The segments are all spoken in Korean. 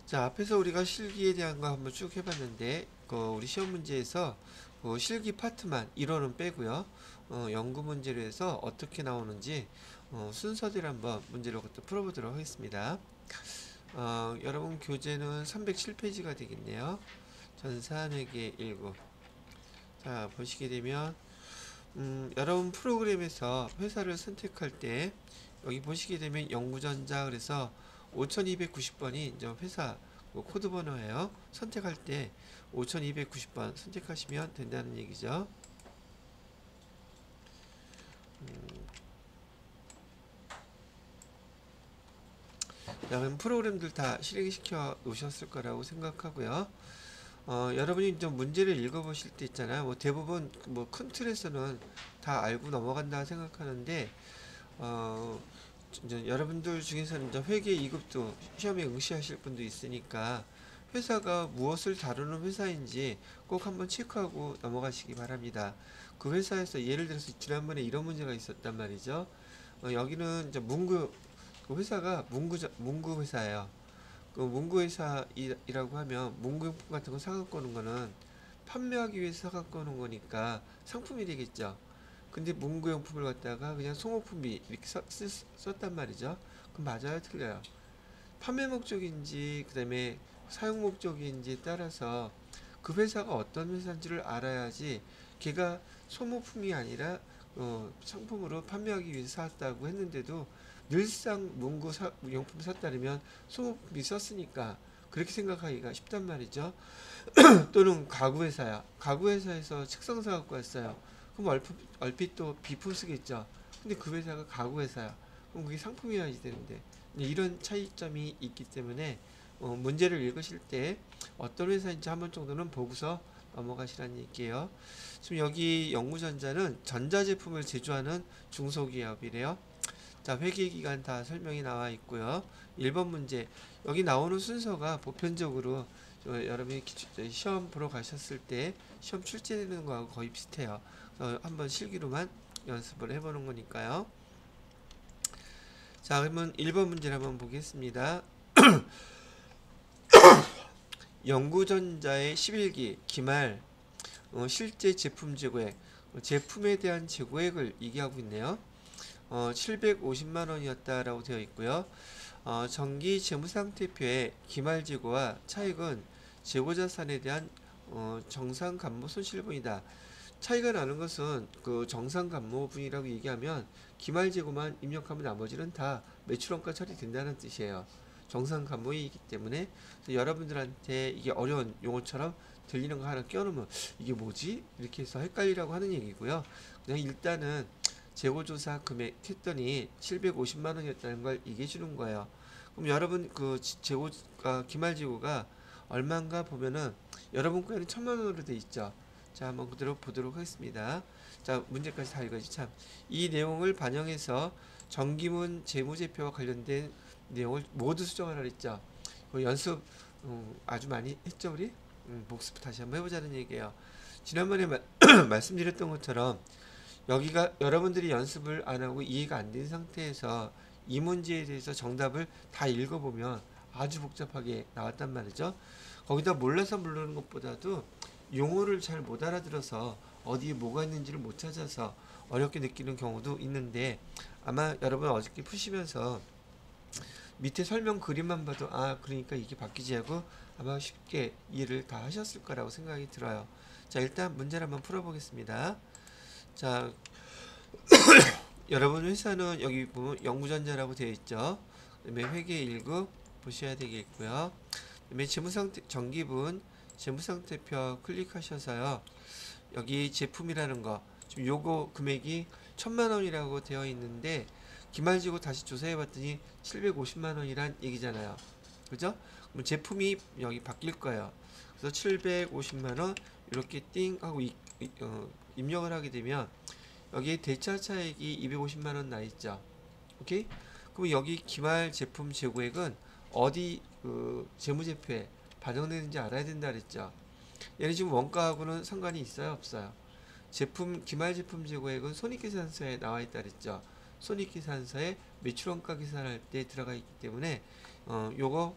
자, 앞에서 우리가 실기에 대한 거 한번 쭉 해봤는데, 우리 시험 문제에서 실기 파트만 1호는 빼고요. 연구 문제로 해서 어떻게 나오는지 순서대로 한번 문제를 또 풀어보도록 하겠습니다. 여러분 교재는 307페이지가 되겠네요. 전산회계 1구. 자, 보시게 되면 여러분 프로그램에서 회사를 선택할 때 여기 보시게 되면 영구전자 그래서 5290번이 이제 회사 코드 번호예요. 선택할 때 5290번 선택하시면 된다는 얘기죠. 자, 그럼 프로그램들 다 실행시켜 놓으셨을 거라고 생각하고요. 여러분이 좀 문제를 읽어보실 때 있잖아요. 뭐 대부분 뭐 큰 틀에서는 다 알고 넘어간다 생각하는데 어, 이제 여러분들 중에서는 이제 회계 2급도 시험에 응시하실 분도 있으니까 회사가 무엇을 다루는 회사인지 꼭 한번 체크하고 넘어가시기 바랍니다. 그 회사에서 예를 들어서 지난번에 이런 문제가 있었단 말이죠. 여기는 이제 그 회사가 문구 회사예요. 그 문구 회사이라고 하면 문구용품 같은 거 사갖고 오는 거는 판매하기 위해서 사갖고 오는 거니까 상품이 되겠죠. 근데 문구용품을 갖다가 그냥 소모품비 이렇게 썼단 말이죠. 그럼 맞아요, 틀려요? 판매 목적인지 그다음에 사용 목적인지에 따라서 그 회사가 어떤 회사인지를 알아야지 걔가 소모품이 아니라 상품으로 판매하기 위해서 샀다고 했는데도 늘상 용품 샀다면 소모품이 썼으니까 그렇게 생각하기가 쉽단 말이죠. 또는 가구 회사야. 가구 회사에서 책상 사갖고 왔어요. 그럼 얼핏 또 비품 쓰겠죠. 근데 그 회사가 가구 회사야. 그럼 그게 상품이어야지 되는데 이런 차이점이 있기 때문에 문제를 읽으실 때 어떤 회사인지 한 번 정도는 보고서 넘어가시라는 얘기예요. 지금 여기 영구전자는 전자제품을 제조하는 중소기업이래요. 자, 회계기간 다 설명이 나와 있고요. 1번 문제. 여기 나오는 순서가 보편적으로 여러분이 시험 보러 가셨을 때 시험 출제되는 거하고 거의 비슷해요. 한번 실기로만 연습을 해보는 거니까요. 자, 그러면 1번 문제를 한번 보겠습니다. 영구전자의 11기 기말 실제 제품 재고액 제품에 대한 재고액을 얘기하고 있네요. 750만 원이었다라고 되어 있고요. 정기 재무상태표의 기말 재고와 차익은 재고자산에 대한 정상감모 손실분이다. 차이가 나는 것은 그 정상감모분이라고 얘기하면 기말 재고만 입력하면 나머지는 다 매출원가 처리된다는 뜻이에요. 정상감모이기 때문에 여러분들한테 이게 어려운 용어처럼 들리는 거 하나 껴놓으면 이게 뭐지? 이렇게 해서 헷갈리라고 하는 얘기고요. 그냥 일단은 재고조사 금액 했더니 750만 원이었다는 걸 얘기해 주는 거예요. 그럼 여러분 그 재고가 기말 재고가 얼마인가 보면은 여러분 거에는 1000만 원으로 돼 있죠. 자, 한번 그대로 보도록 하겠습니다. 자, 문제까지 다 읽어지 참. 이 내용을 반영해서 정기문 재무제표와 관련된 내용을 모두 수정하라 그랬죠. 그 연습 아주 많이 했죠, 우리? 복습 다시 한번 해보자는 얘기예요. 지난번에 말씀드렸던 것처럼 여기가 여러분들이 연습을 안 하고 이해가 안 된 상태에서 이 문제에 대해서 정답을 다 읽어보면 아주 복잡하게 나왔단 말이죠. 거기다 몰라서 모르는 것보다도 용어를 잘 못 알아들어서 어디에 뭐가 있는지를 못 찾아서 어렵게 느끼는 경우도 있는데 아마 여러분 어저께 푸시면서 밑에 설명 그림만 봐도 아 그러니까 이게 바뀌지 하고 아마 쉽게 이해를 다 하셨을 거라고 생각이 들어요. 자, 일단 문제를 한번 풀어보겠습니다. 자, 여러분 회사는 여기 보면 영구전자라고 되어 있죠. 그다음에 회계 1급 보셔야 되겠고요. 그다음에 재무상태 정기분 재무상태표 클릭하셔서요. 여기 제품이라는 거 지금 요거 금액이 1000만 원이라고 되어 있는데 기말지고 다시 조사해 봤더니 750만 원이란 얘기잖아요. 그죠? 그럼 제품이 여기 바뀔 거예요. 그래서 750만 원 이렇게 띵 하고 입력을 하게 되면 여기에 대차 차익이 250만 원 나 있죠. 오케이? 그럼 여기 기말 제품 재고액은 어디 그 재무제표에 반영되는지 알아야 된다 그랬죠. 얘는 지금 원가하고는 상관이 있어요, 없어요? 제품 기말 제품 재고액은 손익계산서에 나와 있다 그랬죠. 손익계산서에 매출원가 계산할 때 들어가 있기 때문에 요거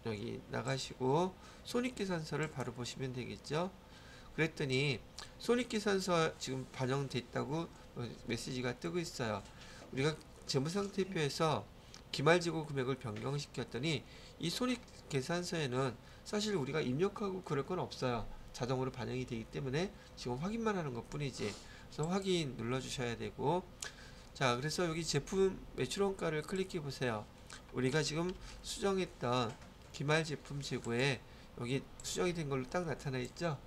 여기 나가시고 손익계산서를 바로 보시면 되겠죠. 그랬더니 손익계산서 지금 반영됐다고 메시지가 뜨고 있어요. 우리가 재무상태표에서 기말재고 금액을 변경시켰더니 이 손익계산서에는 사실 우리가 입력하고 그럴 건 없어요. 자동으로 반영이 되기 때문에 지금 확인만 하는 것 뿐이지. 그래서 확인 눌러주셔야 되고, 자, 그래서 여기 제품 매출원가를 클릭해 보세요. 우리가 지금 수정했던 기말 제품 재고에 여기 수정이 된 걸로 딱 나타나 있죠.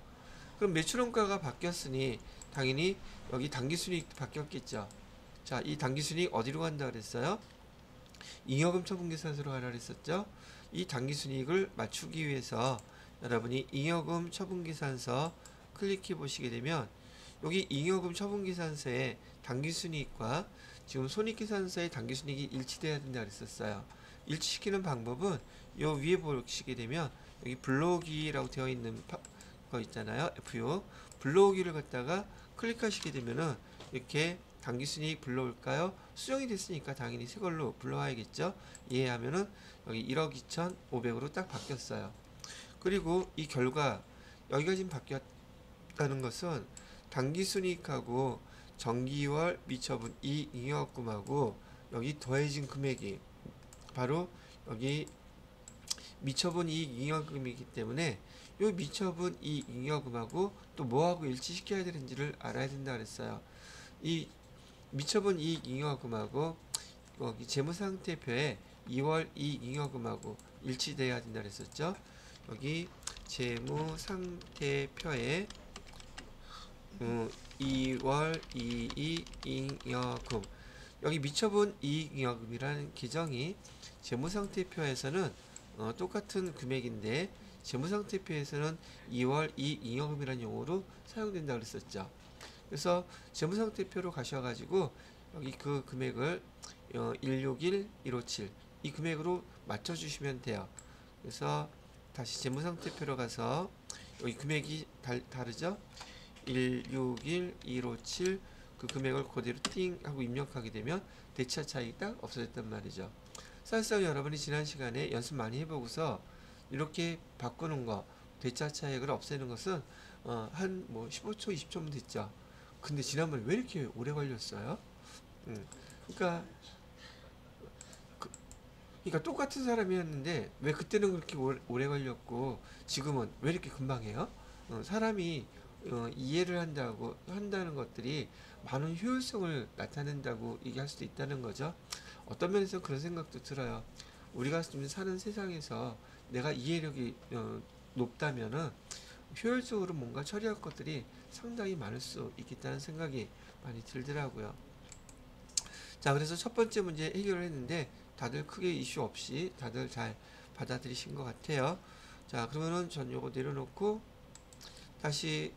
그럼 매출원가가 바뀌었으니 당연히 여기 당기순이익도 바뀌었겠죠. 자, 이 당기순이익 어디로 간다 그랬어요? 잉여금 처분계산서로 가라 그랬었죠. 이 당기순이익을 맞추기 위해서 여러분이 잉여금 처분계산서 클릭해 보시게 되면 여기 잉여금 처분계산서에 당기순이익과 지금 손익계산서의 당기순이익이 일치돼야 된다 그랬었어요. 일치시키는 방법은 요 위에 보시게 되면 여기 불러오기라고 되어 있는 거 있잖아요. FU 불러오기를 갖다가 클릭하시게 되면은 이렇게 당기순이익 불러올까요? 수정이 됐으니까 당연히 새 걸로 불러와야겠죠. 이해하면은 여기 1억 2,500으로 딱 바뀌었어요. 그리고 이 결과 여기가 지금 바뀌었다는 것은 당기순이익하고 정기월 미처분 이잉여금하고 여기 더해진 금액이 바로 여기 미처분 이익잉여금이기 때문에 요 미처분 이익잉여금하고 또 뭐하고 일치시켜야 되는지를 알아야 된다 그랬어요. 이 미처분 이익잉여금하고 여기 재무상태표에 2월 이익잉여금하고 일치돼야 된다 그랬었죠. 여기 재무상태표에 2월 이익잉여금 여기 미처분 이익잉여금이라는 계정이 재무상태표에서는 똑같은 금액인데 재무상태표에서는 2월 이익잉여금이라는 용어로 사용된다 그랬었죠. 그래서 재무상태표로 가셔가지고 여기 그 금액을 161, 157 이 금액으로 맞춰주시면 돼요. 그래서 다시 재무상태표로 가서 여기 금액이 다르죠? 161, 157 그 금액을 그대로 띵 하고 입력하게 되면 대차 차익이 딱 없어졌단 말이죠. 사실상 여러분이 지난 시간에 연습 많이 해보고서 이렇게 바꾸는 거 대차 차익을 없애는 것은 한 뭐 15초, 20초면 됐죠. 근데 지난번에 왜 이렇게 오래 걸렸어요? 그러니까 그러니까 똑같은 사람이었는데 왜 그때는 그렇게 오래 걸렸고 지금은 왜 이렇게 금방 해요? 사람이 이해를 한다는 것들이 많은 효율성을 나타낸다고 얘기할 수도 있다는 거죠. 어떤 면에서 그런 생각도 들어요. 우리가 지금 사는 세상에서 내가 이해력이 높다면은 효율적으로 뭔가 처리할 것들이 상당히 많을 수 있겠다는 생각이 많이 들더라고요. 자, 그래서 첫 번째 문제 해결을 했는데 다들 크게 이슈 없이 다들 잘 받아들이신 것 같아요. 자, 그러면은 전 요거 내려놓고 다시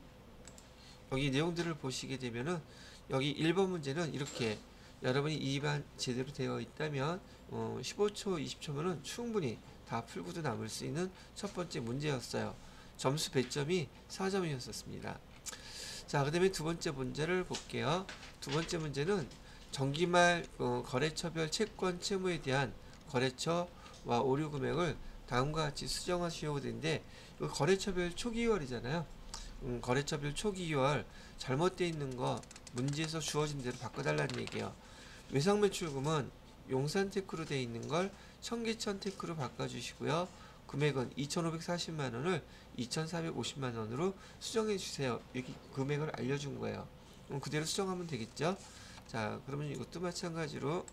여기 내용들을 보시게 되면은 여기 1번 문제는 이렇게 여러분이 입안 제대로 되어 있다면 15초, 20초면은 충분히 다 풀고도 남을 수 있는 첫 번째 문제였어요. 점수 배점이 4점이었습니다. 자, 그 다음에 두 번째 문제를 볼게요. 두 번째 문제는 정기말 거래처별 채권 채무에 대한 거래처와 오류 금액을 다음과 같이 수정하시려고 되는데 거래처별 초기월이잖아요. 거래처별 초기월 잘못되어 있는 거 문제에서 주어진 대로 바꿔달라는 얘기예요. 외상매출금은 용산테크로 되어 있는 걸 청계천테크로 바꿔주시고요. 금액은 2,540만원을 2,450만원으로 수정해주세요. 여기 금액을 알려준 거예요. 그대로 수정하면 되겠죠. 자, 그러면 이것도 마찬가지로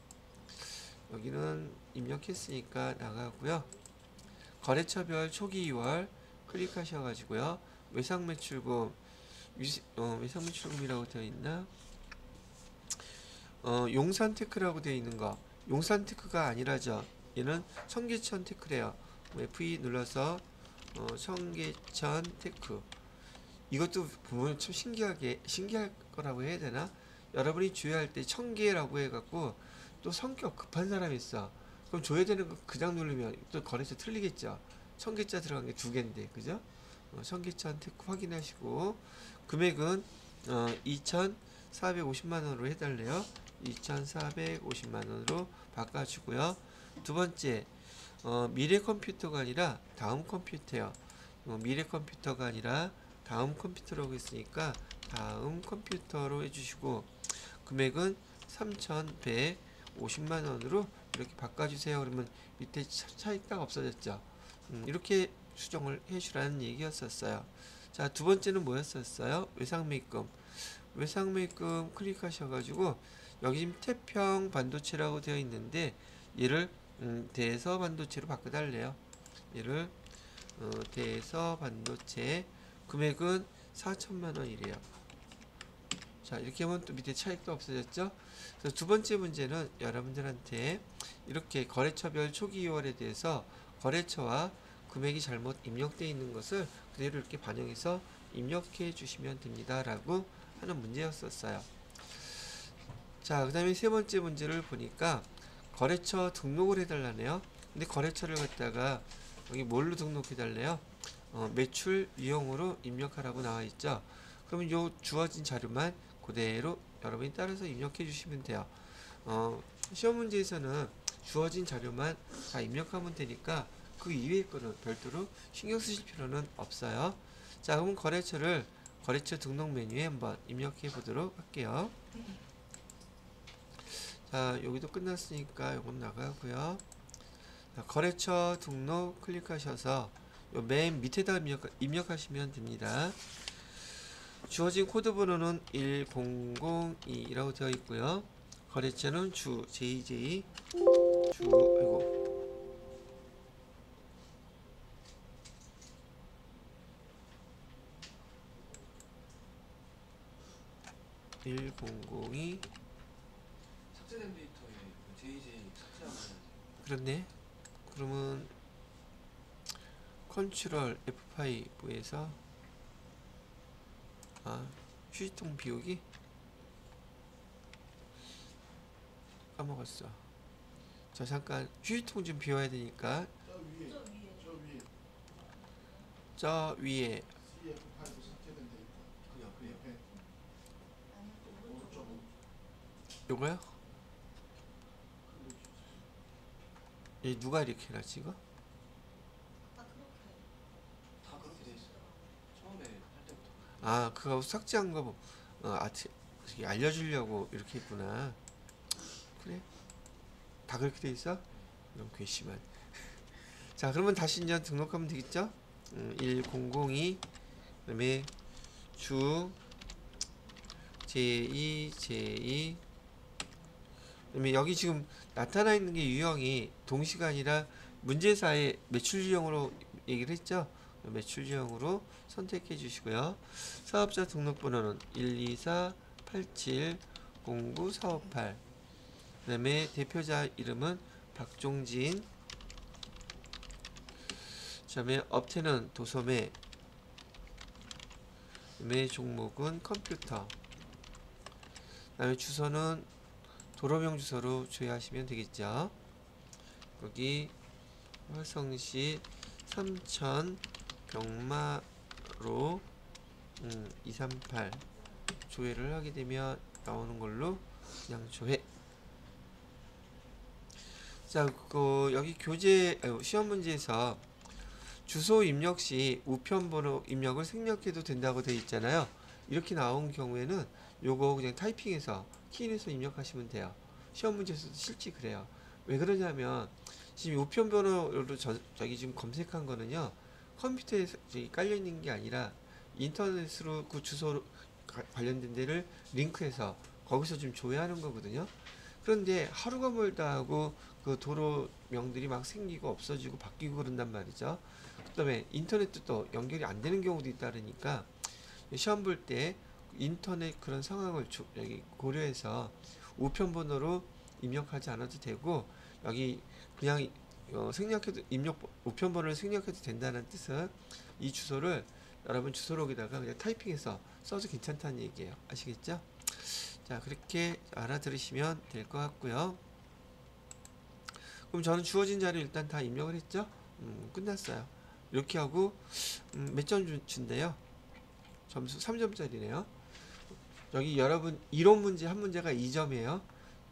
여기는 입력했으니까 나가고요. 거래처별 초기 2월 클릭하셔가지고요. 외상매출금 외상매출금이라고 되어 있나? 용산테크라고 되어 있는 거 용산테크가 아니라죠. 얘는 청계천테크래요. F2 눌러서 청계천테크 이것도 보면 참 신기할 거라고 해야 되나? 여러분이 조회할 때 청계라고 해갖고 또 성격 급한 사람이 있어. 그럼 줘야 되는 거 그냥 누르면 또 거래처 틀리겠죠. 청계자 들어간 게 두 개인데, 그죠? 청계천 테크 확인하시고 금액은 2,450만원으로 해달래요. 2,450만원으로 바꿔주고요. 두 번째 미래 컴퓨터가 아니라 다음 컴퓨터예요. 미래 컴퓨터가 아니라 다음 컴퓨터라고 했으니까 다음 컴퓨터로 해주시고 금액은 3,150만 원으로 이렇게 바꿔주세요. 그러면 밑에 차익딱 없어졌죠. 이렇게 수정을 해주라는 얘기였었어요. 자, 두 번째는 뭐였었어요? 외상매입금. 외상매입금 클릭하셔가지고 여기 지금 태평 반도체라고 되어 있는데 얘를 대서 반도체로 바꿔달래요. 얘를 대서 반도체 금액은 4천만 원이래요. 자, 이렇게 하면 또 밑에 차익도 없어졌죠. 그래서 두 번째 문제는 여러분들한테 이렇게 거래처별 초기 2월에 대해서 거래처와 금액이 잘못 입력되어 있는 것을 그대로 이렇게 반영해서 입력해 주시면 됩니다 라고 하는 문제였었어요. 자, 그 다음에 세 번째 문제를 보니까 거래처 등록을 해달라네요. 근데 거래처를 갖다가 여기 뭘로 등록해달래요? 매출 유형으로 입력하라고 나와 있죠. 그러면 요 주어진 자료만 그대로 여러분이 따라서 입력해 주시면 돼요. 시험 문제에서는 주어진 자료만 다 입력하면 되니까 그 이외의 거는 별도로 신경 쓰실 필요는 없어요. 자, 그럼 거래처 등록 메뉴에 한번 입력해 보도록 할게요. 자, 여기도 끝났으니까 요건 나가고요. 자, 거래처 등록 클릭하셔서 요 맨 밑에다 입력하시면 됩니다. 주어진 코드 번호는 1002라고 되어 있고요. 거래처는 주 JJ 주 아이고 1002 삭제된 데이터에 JJ 삭제하면 그렇네. 그러면 컨트롤 F5에서 휴지통 비우기 까먹었어. 자, 잠깐 휴지통 좀 비워야 되니까 저 위에 CF5 삭제된 데이터 그 옆에 옆에 오른쪽 요거요? 이 누가 이렇게 해놨지 이거? 다 그렇게 돼 있어요. 처음에 할 때부터. 그거 삭제한 거 알려주려고 이렇게 했구나. 그래? 다 그렇게 돼 있어? 너무 괘씸한. 자, 그러면 다시 이제 등록하면 되겠죠? 1002 그다음에 주 제2 그다음에 여기 지금 나타나 있는 게 유형이 동시가 아니라 문제사의 매출 유형으로 얘기를 했죠. 매출 유형으로 선택해 주시고요. 사업자 등록번호는 12487094588 그다음에 대표자 이름은 박종진 그다음에 업체는 도소매 그다음에 종목은 컴퓨터 그다음에 주소는 도로명 주소로 조회하시면 되겠죠. 거기 화성시 삼천 병마로 238 조회를 하게 되면 나오는 걸로 그냥 조회. 자, 여기 시험 문제에서 주소 입력 시 우편번호 입력을 생략해도 된다고 되어 있잖아요. 이렇게 나온 경우에는 요거 그냥 타이핑해서 키인해서 입력하시면 돼요. 시험 문제에서도 실제 그래요. 왜 그러냐면 지금 우편번호로 저기 지금 검색한 거는요 컴퓨터에 깔려 있는 게 아니라 인터넷으로 그 주소 관련된 데를 링크해서 거기서 좀 조회하는 거거든요. 그런데 하루가 멀다 하고 그 도로명들이 막 생기고 없어지고 바뀌고 그런단 말이죠. 그다음에 인터넷도 또 연결이 안 되는 경우도 있다니까 시험 볼 때 인터넷 그런 상황을 여기 고려해서 우편번호로 입력하지 않아도 되고 여기 그냥 생략해도 우편번호를 생략해도 된다는 뜻은 이 주소를 여러분 주소록에다가 그냥 타이핑해서 써도 괜찮다는 얘기예요. 아시겠죠? 자, 그렇게 알아들으시면 될 것 같고요. 그럼 저는 주어진 자료 일단 다 입력을 했죠? 끝났어요. 이렇게 하고 몇 점 준대요? 점수 3점짜리네요. 여기 여러분 이론 문제 한 문제가 2점이에요.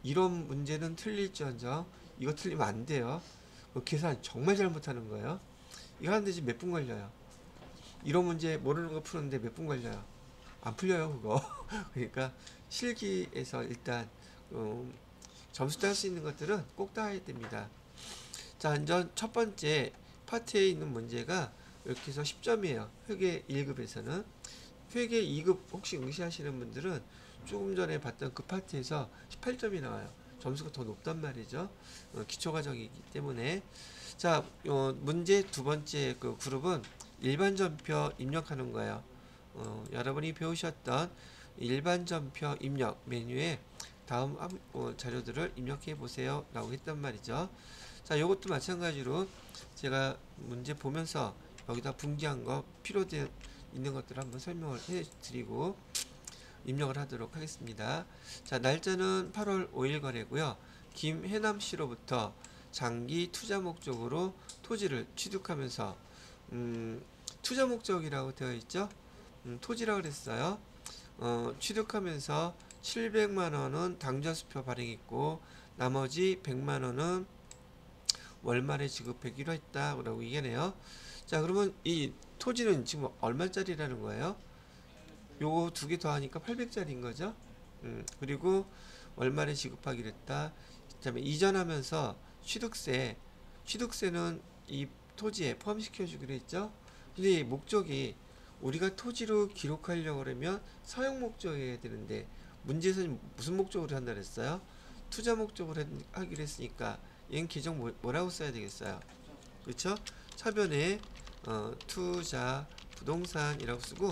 이론 문제는 틀릴지언정 이거 틀리면 안 돼요. 계산 정말 잘못하는 거예요. 이거 하는데 지금 몇 분 걸려요. 이런 문제 모르는 거 푸는데 몇 분 걸려요. 안 풀려요 그거. 그러니까 실기에서 일단 점수 딸 수 있는 것들은 꼭 따야 됩니다. 자, 이제 첫 번째 파트에 있는 문제가 이렇게 해서 10점이에요. 회계 1급에서는. 회계 2급 혹시 응시하시는 분들은 조금 전에 봤던 그 파트에서 18점이 나와요. 점수가 더 높단 말이죠. 기초과정이기 때문에. 자, 문제 두 번째 그 그룹은 일반 전표 입력하는 거예요. 여러분이 배우셨던 일반 전표 입력 메뉴에 다음 자료들을 입력해 보세요 라고 했단 말이죠. 자, 요것도 마찬가지로 제가 문제 보면서 여기다 분기한 거 필요돼 있는 것들을 한번 설명을 해 드리고 입력을 하도록 하겠습니다. 자, 날짜는 8월 5일 거래고요. 김혜남 씨로부터 장기 투자 목적으로 토지를 취득하면서 투자 목적이라고 되어 있죠. 토지라고 그랬어요. 취득하면서 700만 원은 당좌수표 발행했고 나머지 100만 원은 월말에 지급하기로 했다라고 얘기하네요. 자, 그러면 이 토지는 지금 얼마짜리라는 거예요? 요거 두 개 더하니까 800짜리인 거죠. 그리고 월말에 지급하기로 했다. 그다음에 이전하면서 취득세는 이 토지에 포함시켜 주기로 했죠. 근데 이 목적이 우리가 토지로 기록하려고 그러면 사용 목적이어야 되는데 문제에서는 무슨 목적으로 한다 그랬어요? 투자 목적으로 하기로 했으니까 얘는 계정 뭐라고 써야 되겠어요? 그렇죠? 차변에 투자 부동산이라고 쓰고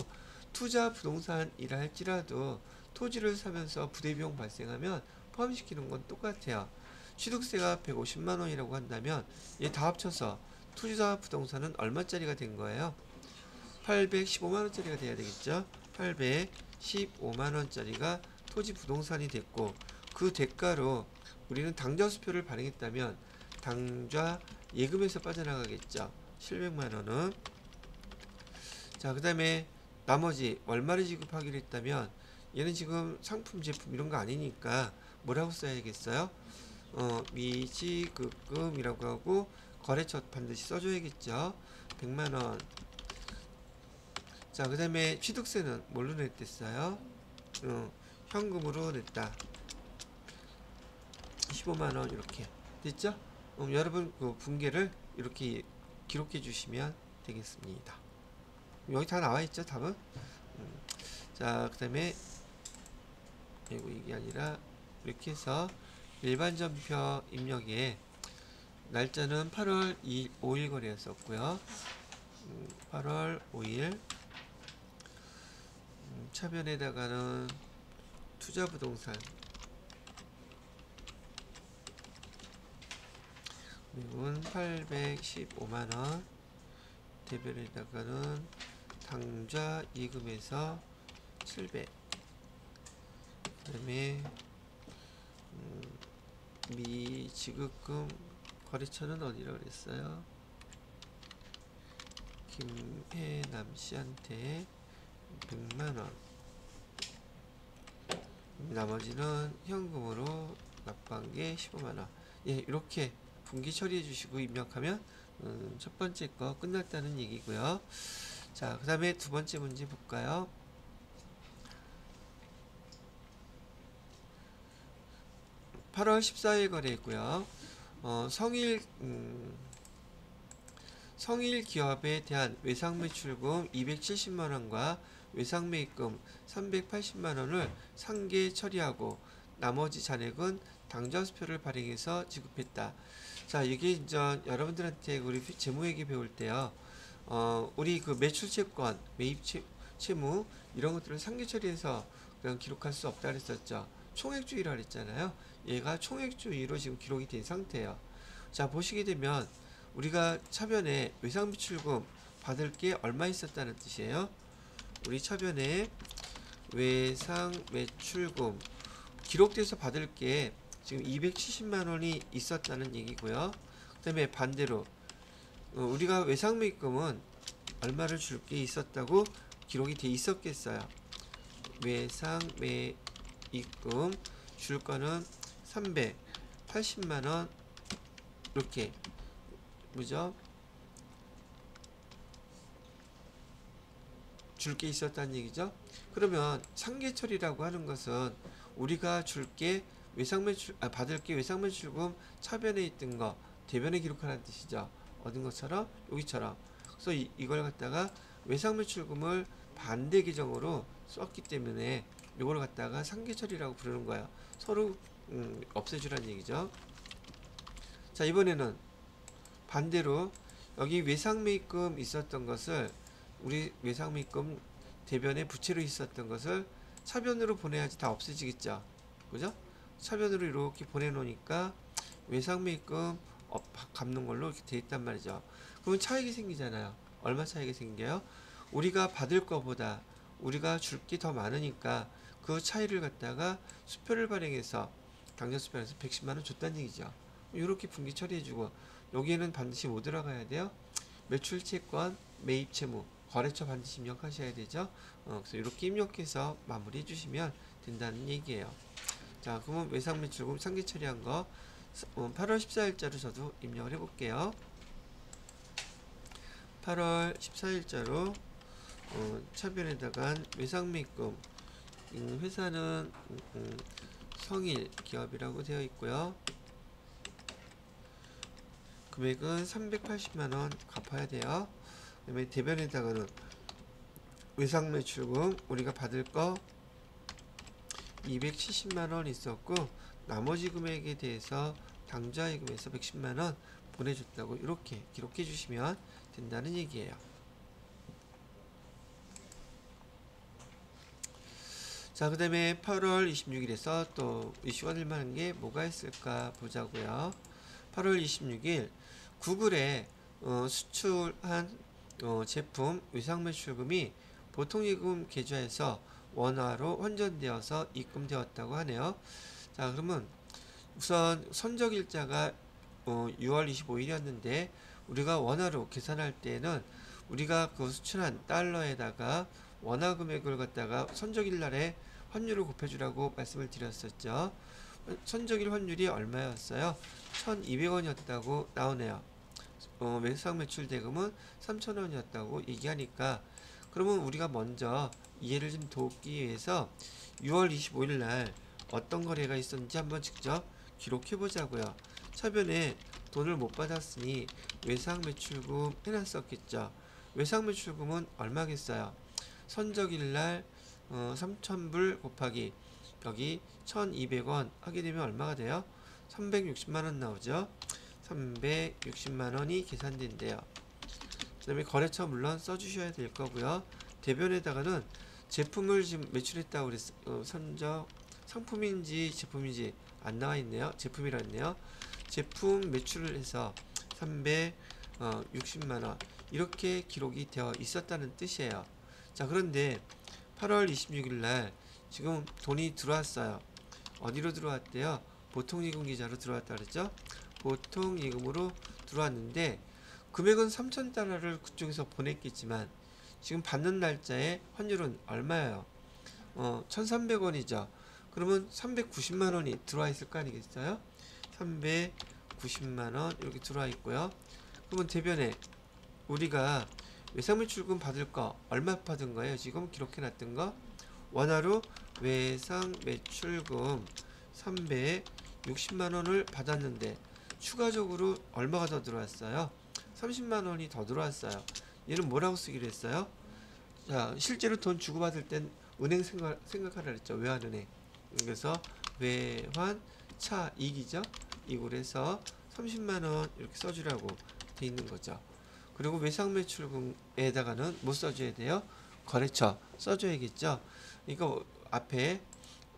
투자 부동산이라 할지라도 토지를 사면서 부대비용 발생하면 포함시키는 건 똑같아요. 취득세가 150만 원이라고 한다면 얘 다 합쳐서 투자 부동산은 얼마짜리가 된 거예요? 815만 원짜리가 돼야 되겠죠? 815만 원짜리가 토지 부동산이 됐고 그 대가로 우리는 당좌수표를 발행했다면 당좌 예금에서 빠져나가겠죠. 700만 원은. 자, 그 다음에 나머지 월말에 지급하기로 했다면 얘는 지금 상품 제품 이런 거 아니니까 뭐라고 써야겠어요? 미지급금이라고 하고 거래처 반드시 써줘야겠죠. 100만 원. 자, 그 다음에 취득세는 뭘로 냈댔어요? 현금으로 냈다. 15만 원 이렇게 됐죠? 여러분 그 분계를 이렇게 기록해 주시면 되겠습니다. 여기 다 나와 있죠, 답은? 자, 그 다음에 이게 아니라 이렇게 해서 일반 전표 입력에 날짜는 8월 5일 거래였었고요. 8월 5일 차변에다가는 투자부동산 미국은 815만원 대별에다가는 당좌 예금에서 700 그 다음에 미지급금 거래처는 어디라고 그랬어요? 김혜남 씨한테 100만원 나머지는 현금으로 납부한 게 15만원. 예, 이렇게 분기 처리해 주시고 입력하면 첫 번째 거 끝났다는 얘기고요. 자, 그 다음에 두 번째 문제 볼까요? (8월 14일) 거래했고요. 성일 기업에 대한 외상매출금 270만원과 외상매입금 380만원을 상계 처리하고 나머지 잔액은 당좌수표를 발행해서 지급했다. 자, 이게 이제 여러분들한테 우리 재무회계 배울 때요. 우리 그 매출채권, 매입채무 이런 것들을 상계 처리해서 그냥 기록할 수 없다 그랬었죠. 총액주의라 그랬잖아요. 얘가 총액주의로 지금 기록이 된 상태예요. 자, 보시게 되면 우리가 차변에 외상매출금 받을 게 얼마 있었다는 뜻이에요. 우리 차변에 외상매출금 기록돼서 받을 게 지금 270만원이 있었다는 얘기고요. 그 다음에 반대로 우리가 외상매입금은 얼마를 줄 게 있었다고 기록이 돼 있었겠어요. 외상매입금 줄 거는 380만원 이렇게 뭐죠? 줄 게 있었다는 얘기죠. 그러면 상계처리라고 하는 것은 우리가 줄게 외상매출 받을 게 외상매출금 차변에 있던 거 대변에 기록하라는 뜻이죠. 얻은 것처럼 여기처럼. 그래서 이걸 갖다가 외상매출금을 반대 계정으로 썼기 때문에 이걸 갖다가 상계처리라고 부르는 거예요. 서로 없애주라는 얘기죠. 자, 이번에는 반대로 여기 외상매입금 있었던 것을 우리 외상매입금 대변에 부채로 있었던 것을 차변으로 보내야지 다 없어지겠죠. 그죠? 차변으로 이렇게 보내놓으니까 외상매입금 갚는 걸로 이렇게 돼 있단 말이죠. 그러면 차익이 생기잖아요. 얼마 차익이 생겨요? 우리가 받을 거보다 우리가 줄 게 더 많으니까 그 차이를 갖다가 수표를 발행해서 당정수표에서 110만원 줬다는 얘기죠. 이렇게 분기 처리해주고 여기에는 반드시 뭐 들어가야 돼요? 매출채권, 매입채무, 거래처 반드시 입력하셔야 되죠. 그래서 이렇게 입력해서 마무리해 주시면 된다는 얘기예요. 자, 그러면 외상매출금 상계 처리한 거 8월 14일자로 저도 입력을 해볼게요. 8월 14일자로 차변에다가 외상매입금 회사는 성일 기업이라고 되어 있고요. 금액은 380만원 갚아야 돼요. 그 다음에 대변에다가는 외상매출금 우리가 받을 거 270만원 있었고 나머지 금액에 대해서 당좌예금에서 110만원 보내줬다고 이렇게 기록해 주시면 된다는 얘기예요. 자, 그 다음에 8월 26일에서 또 이슈가 될 만한 게 뭐가 있을까 보자고요. 8월 26일 구글에 수출한 제품 외상매출금이 보통예금 계좌에서 원화로 환전되어서 입금되었다고 하네요. 자, 그러면 우선 선적일자가 6월 25일이었는데 우리가 원화로 계산할 때는 우리가 그 수출한 달러에다가 원화 금액을 갖다가 선적일 날에 환율을 곱해주라고 말씀을 드렸었죠. 선적일 환율이 얼마였어요? 1200원이었다고 나오네요. 외상매출 대금은 3000원이었다고 얘기하니까 그러면 우리가 먼저 이해를 좀 돕기 위해서 6월 25일 날 어떤 거래가 있었는지 한번 직접 기록해 보자고요. 차변에 돈을 못 받았으니 외상매출금 해놨었겠죠. 외상매출금은 얼마겠어요? 선적일 날 3000불 곱하기 여기 1200원 하게 되면 얼마가 돼요? 360만원 나오죠. 360만원이 계산된대요. 그 다음에 거래처 물론 써주셔야 될 거고요. 대변에다가는 제품을 지금 매출했다고 그랬어요. 선적 상품인지 제품인지 안 나와 있네요. 제품이라 했네요. 제품 매출을 해서 360만원 이렇게 기록이 되어 있었다는 뜻이에요. 자, 그런데 8월 26일 날 지금 돈이 들어왔어요. 어디로 들어왔대요? 보통예금 계좌로 들어왔다 그랬죠? 보통예금으로 들어왔는데 금액은 3,000달러를 그쪽에서 보냈겠지만 지금 받는 날짜에 환율은 얼마예요? 1,300원이죠. 그러면 390만원이 들어와 있을 거 아니겠어요? 390만원 이렇게 들어와 있고요. 그러면 대변에 우리가 외상매출금 받을 거 얼마 받은 거예요? 지금 기록해 놨던 거 원화로 외상매출금 360만원을 받았는데 추가적으로 얼마가 더 들어왔어요? 30만원이 더 들어왔어요. 얘는 뭐라고 쓰기로 했어요? 자, 실제로 돈 주고받을 땐 은행 생각하라 그랬죠. 외환은행. 그래서 외환차익이죠. 이걸 해서 30만원 이렇게 써주라고 돼 있는 거죠. 그리고 외상매출금에다가는 뭐 써줘야 돼요? 거래처 써줘야겠죠. 그러니까 앞에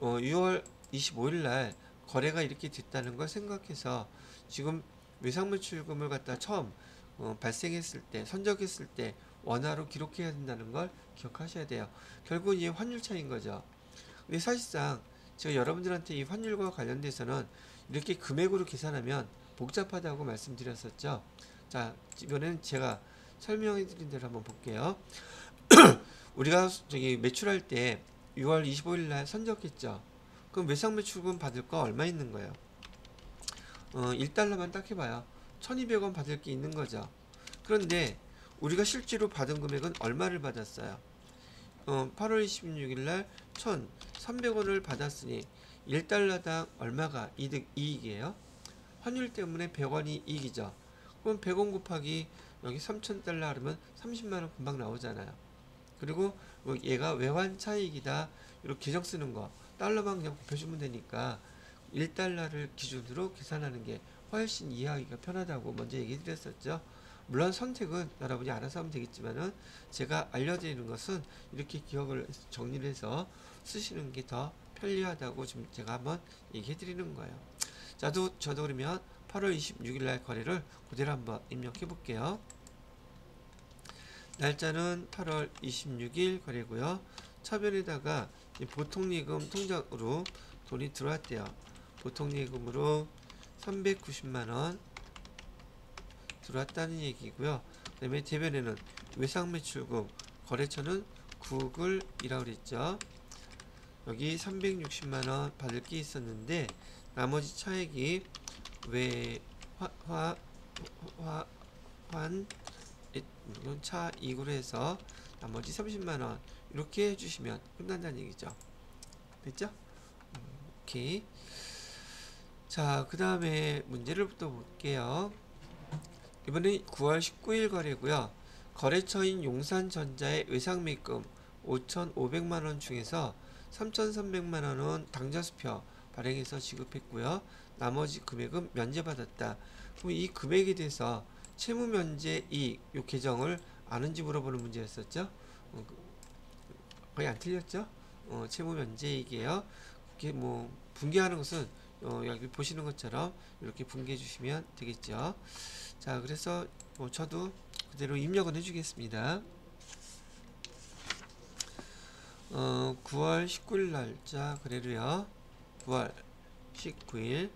6월 25일 날 거래가 이렇게 됐다는 걸 생각해서 지금 외상매출금을 갖다 처음 발생했을 때 선적했을 때 원화로 기록해야 된다는 걸 기억하셔야 돼요. 결국 이게 환율 차이인 거죠. 근데 사실상 제가 여러분들한테 이 환율과 관련돼서는 이렇게 금액으로 계산하면 복잡하다고 말씀드렸었죠. 자, 이번에는 제가 설명해 드린 대로 한번 볼게요. 우리가 저기 매출할 때 6월 25일 날 선적했죠. 그럼 외상매출금 받을 거 얼마 있는 거예요? 1달러만 딱 해봐요. 1200원 받을 게 있는 거죠. 그런데 우리가 실제로 받은 금액은 얼마를 받았어요? 8월 26일 날 1,300원을 받았으니 1달러당 얼마가 이익이에요? 환율 때문에 100원이 이익이죠. 그럼 100원 곱하기 여기 3,000달러 하면 30만원 금방 나오잖아요. 그리고 얘가 외환 차익이다. 이렇게 계정 쓰는 거 달러만 그냥 곱해주면 되니까 1달러를 기준으로 계산하는 게 훨씬 이해하기가 편하다고 먼저 얘기 드렸었죠. 물론 선택은 여러분이 알아서 하면 되겠지만은 제가 알려드리는 것은 이렇게 기억을 정리를 해서 쓰시는 게 더 편리하다고 지금 제가 한번 얘기해 드리는 거예요. 저도 그러면 8월 26일 날 거래를 그대로 한번 입력해 볼게요. 날짜는 8월 26일 거래고요. 차변에다가 보통예금 통장으로 돈이 들어왔대요. 보통예금으로 390만원 들어왔다는 얘기고요. 그 다음에 대변에는 외상매출금 거래처는 구글이라고 그랬죠. 여기 360만원 받을 게 있었는데 나머지 차액이 차 이구로 해서 나머지 30만원 이렇게 해주시면 끝난다는 얘기죠. 됐죠? 오케이. 자, 그 다음에 문제를 또 볼게요. 이번엔 9월 19일 거래고요. 거래처인 용산전자의 외상매입금 5,500만원 중에서 3,300만원은 당좌수표 발행해서 지급했고요. 나머지 금액은 면제받았다. 그럼 이 금액에 대해서 채무면제 이익 요 계정을 아는지 물어보는 문제였었죠. 거의 안 틀렸죠. 채무면제 이익이에요. 이게 뭐 분개하는 것은 여기 보시는 것처럼 이렇게 분개해 주시면 되겠죠. 자, 그래서 저도 그대로 입력은 해주겠습니다. 9월 19일 날짜 거래로요. 9월 19일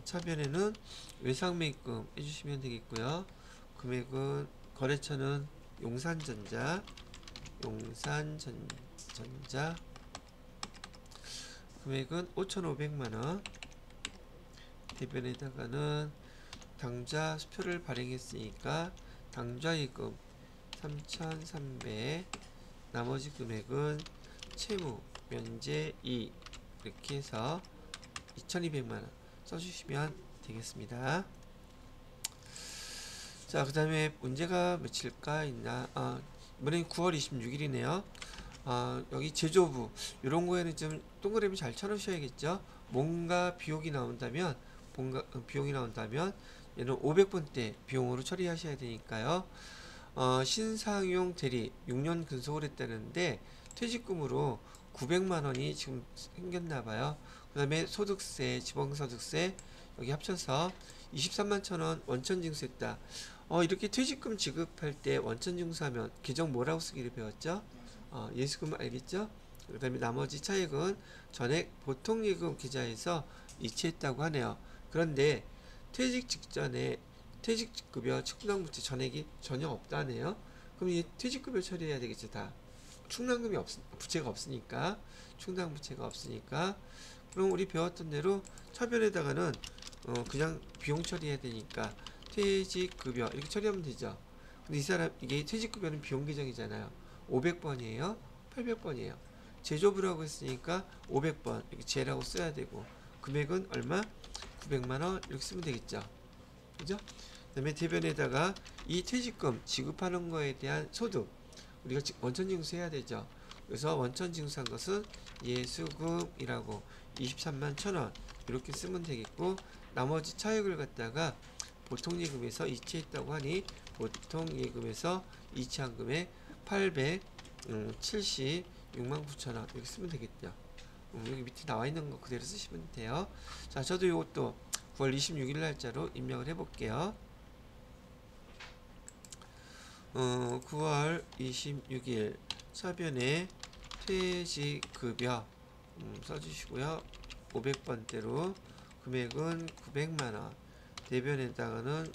차변에는 외상매입금 해주시면 되겠고요. 금액은 거래처는 용산전자 금액은 5,500만원 대변에다가는 당좌 수표를 발행했으니까 당좌예금 3,300 나머지 금액은 채무 면제 이익 이렇게 해서 2,200만원 써주시면 되겠습니다. 자, 그 다음에 문제가 며칠까 있나? 이번엔 9월 26일이네요. 여기 제조부 이런 거에는 좀 동그라미 잘 쳐놓으셔야겠죠. 뭔가 비용이 나온다면 얘는 500번대 비용으로 처리하셔야 되니까요. 신상용 대리 6년 근속을 했다는데 퇴직금으로 900만원이 지금 생겼나봐요. 그 다음에 소득세, 지방소득세 여기 합쳐서 23만 1,000원 원천징수했다. 이렇게 퇴직금 지급할 때 원천징수하면 계정 뭐라고 쓰기를 배웠죠? 예수금 알겠죠? 그 다음에 나머지 차액은 전액 보통예금 계좌에서 이체했다고 하네요. 그런데 퇴직 직전에 퇴직급여 충당부채 전액이 전혀 없다네요. 그럼 이 퇴직급여 처리해야 되겠죠. 다 충당금이 부채가 없으니까, 충당부채가 없으니까. 그럼 우리 배웠던 대로 차변에다가는 그냥 비용 처리해야 되니까 퇴직급여 이렇게 처리하면 되죠. 근데 이 사람 이게 퇴직급여는 비용 계정이잖아요. 500번이에요 800번이에요 제조부라고 했으니까 500번 이렇게 제라고 써야 되고 금액은 얼마? 900만원 이렇게 쓰면 되겠죠. 그죠? 그 다음에 대변에다가 이 퇴직금 지급하는 거에 대한 소득 우리가 원천징수 해야 되죠. 그래서 원천징수한 것은 예수금이라고 23만 1,000원 이렇게 쓰면 되겠고 나머지 차액을 갖다가 보통예금에서 이체했다고 하니 보통예금에서 이체한 금액 876만 9천원 이렇게 쓰면 되겠죠. 여기 밑에 나와 있는 거 그대로 쓰시면 돼요. 자, 저도 이것도 9월 26일 날짜로 입력을 해 볼게요. 9월 26일 차변에 퇴직급여 써주시고요. 500번대로 금액은 900만원 대변에다가는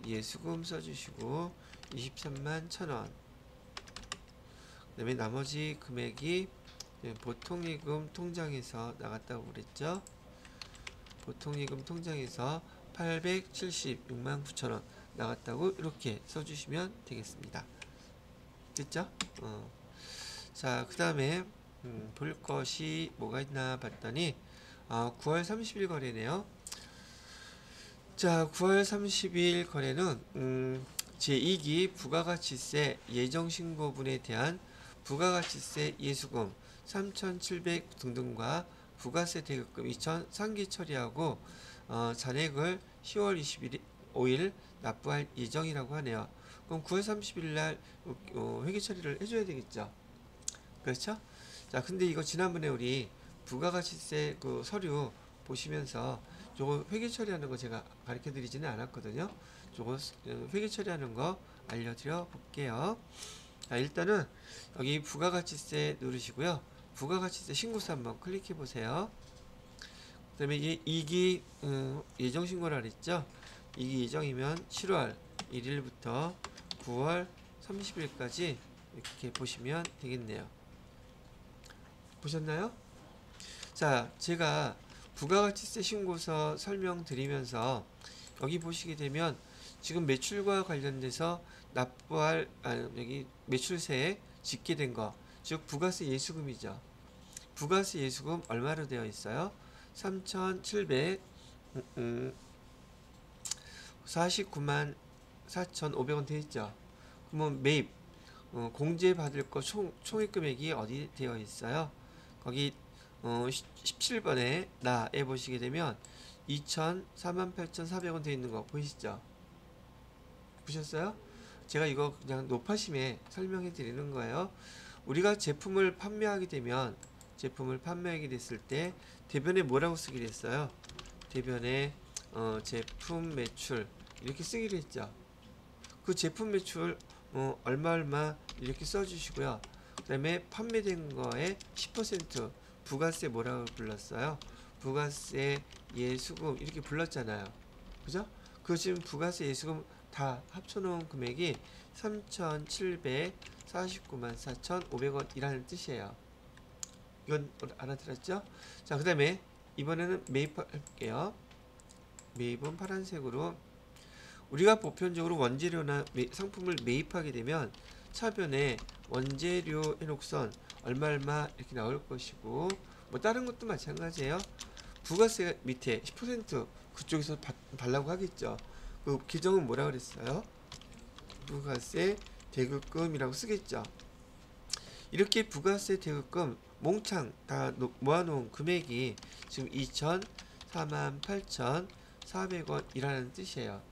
예수금 써주시고 23만 1,000원 그 다음에 나머지 금액이 보통예금 통장에서 나갔다고 그랬죠. 보통예금 통장에서 876만 9천원 나갔다고 이렇게 써주시면 되겠습니다. 됐죠? 자, 그 다음에 볼 것이 뭐가 있나 봤더니 9월 30일 거래네요. 자, 9월 30일 거래는 제2기 부가가치세 예정신고분에 대한 부가가치세 예수금 3,700 등등과 부가세 대급금 2천 상기 처리하고 잔액을 10월 25일 납부할 예정이라고 하네요. 그럼 9월 30일 날 회계 처리를 해줘야 되겠죠. 그렇죠? 자, 근데 이거 지난번에 우리 부가가치세 그 서류 보시면서 저거 회계 처리하는 거 제가 가르쳐 드리지는 않았거든요. 저거 회계 처리하는 거 알려드려 볼게요. 자, 일단은 여기 부가가치세 누르시고요. 부가가치세 신고서 한번 클릭해 보세요. 그 다음에 2기 예정신고라 그랬죠. 2기 예정이면 7월 1일부터 9월 30일까지 이렇게 보시면 되겠네요. 보셨나요? 자, 제가 부가가치세 신고서 설명드리면서 여기 보시게 되면 지금 매출과 관련돼서 납부할 여기 매출세에 짓게 된 거, 즉 부가세 예수금이죠. 부가세 예수금 얼마로 되어 있어요? 3,749만 4,500원 되어 있죠. 그러면 매입 공제 받을 거 총액 금액이 어디 되어 있어요? 거기 17번에 나에 보시게 되면 48,400원 되어 있는 거 보이시죠? 보셨어요? 제가 이거 그냥 높아심에 설명해 드리는 거예요. 우리가 제품을 판매하게 됐을 때 대변에 뭐라고 쓰기로 했어요? 대변에 제품 매출 이렇게 쓰기로 했죠. 그 제품 매출 얼마 이렇게 써주시고요. 그 다음에 판매된 거에 10% 부가세 뭐라고 불렀어요? 부가세 예수금 이렇게 불렀잖아요. 그죠? 그 지금 부가세 예수금 다 합쳐놓은 금액이 3,749만 4,500원이라는 뜻이에요. 이건 알아들었죠? 자, 그 다음에 이번에는 매입할게요. 매입은 파란색으로. 우리가 보편적으로 원재료나 상품을 매입하게 되면 차변에 원재료 해놓고선 얼마 이렇게 나올 것이고, 뭐 다른 것도 마찬가지예요. 부가세 밑에 10% 그쪽에서 달라고 하겠죠. 그 규정은 뭐라 그랬어요? 부가세 대급금이라고 쓰겠죠. 이렇게 부가세 대급금 몽창 다 모아놓은 금액이 지금 2,048,400원이라는 뜻이에요.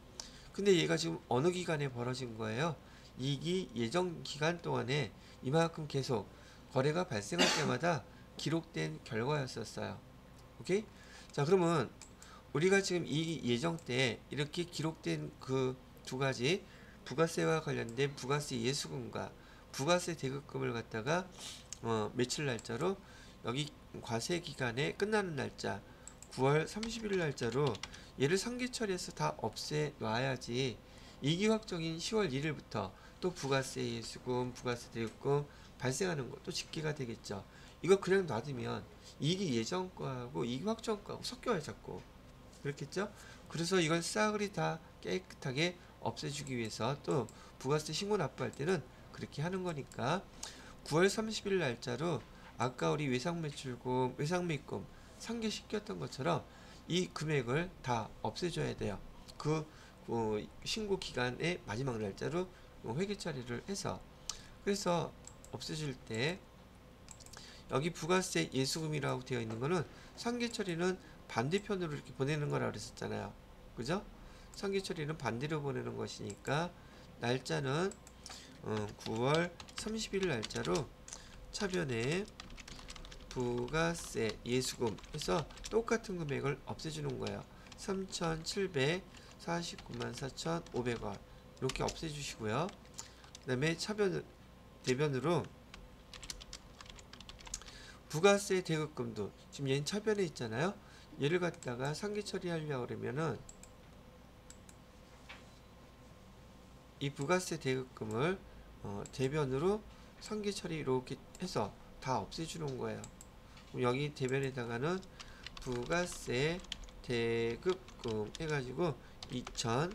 근데 얘가 지금 어느 기간에 벌어진 거예요? 2기 예정 기간 동안에 이만큼 계속 거래가 발생할 때마다 기록된 결과였었어요. 오케이? 자, 그러면 우리가 지금 이 예정 때 이렇게 기록된 그 두 가지 부가세와 관련된 부가세 예수금과 부가세 대급금을 갖다가 며칠 날짜로 여기 과세 기간에 끝나는 날짜 9월 30일 날짜로 얘를 상기 처리해서 다 없애 놔야지 2기 확정인 10월 1일부터 또 부가세 예수금, 부가세 대급금 발생하는 것도 집계가 되겠죠. 이거 그냥 놔두면 2기 예정과하고 2기 확정과하고 섞여요 자꾸. 그렇겠죠? 그래서 이걸 싸그리 다 깨끗하게 없애주기 위해서 또 부가세 신고 납부할 때는 그렇게 하는 거니까 9월 30일 날짜로 아까 우리 외상매출금, 외상매입금 상기시켰던 것처럼 이 금액을 다 없애줘야 돼요. 그 신고 기간의 마지막 날짜로 회계 처리를 해서. 그래서 없애줄 때 여기 부가세 예수금이라고 되어 있는 거는 상기 처리는 반대편으로 이렇게 보내는 거라고 그랬었잖아요. 그죠? 상기 처리는 반대로 보내는 것이니까 날짜는 9월 30일 날짜로 차변에 부가세 예수금 해서 똑같은 금액을 없애주는 거예요. 3,749만 4,500원 이렇게 없애주시고요. 그 다음에 대변으로 부가세 대급금도 지금 얘는 차변에 있잖아요. 얘를 갖다가 상기 처리하려고 그러면은 이 부가세 대급금을 대변으로 상기 처리 이렇게 해서 다 없애주는 거예요. 여기 대변에다가는 부가세 대급금 해가지고 2천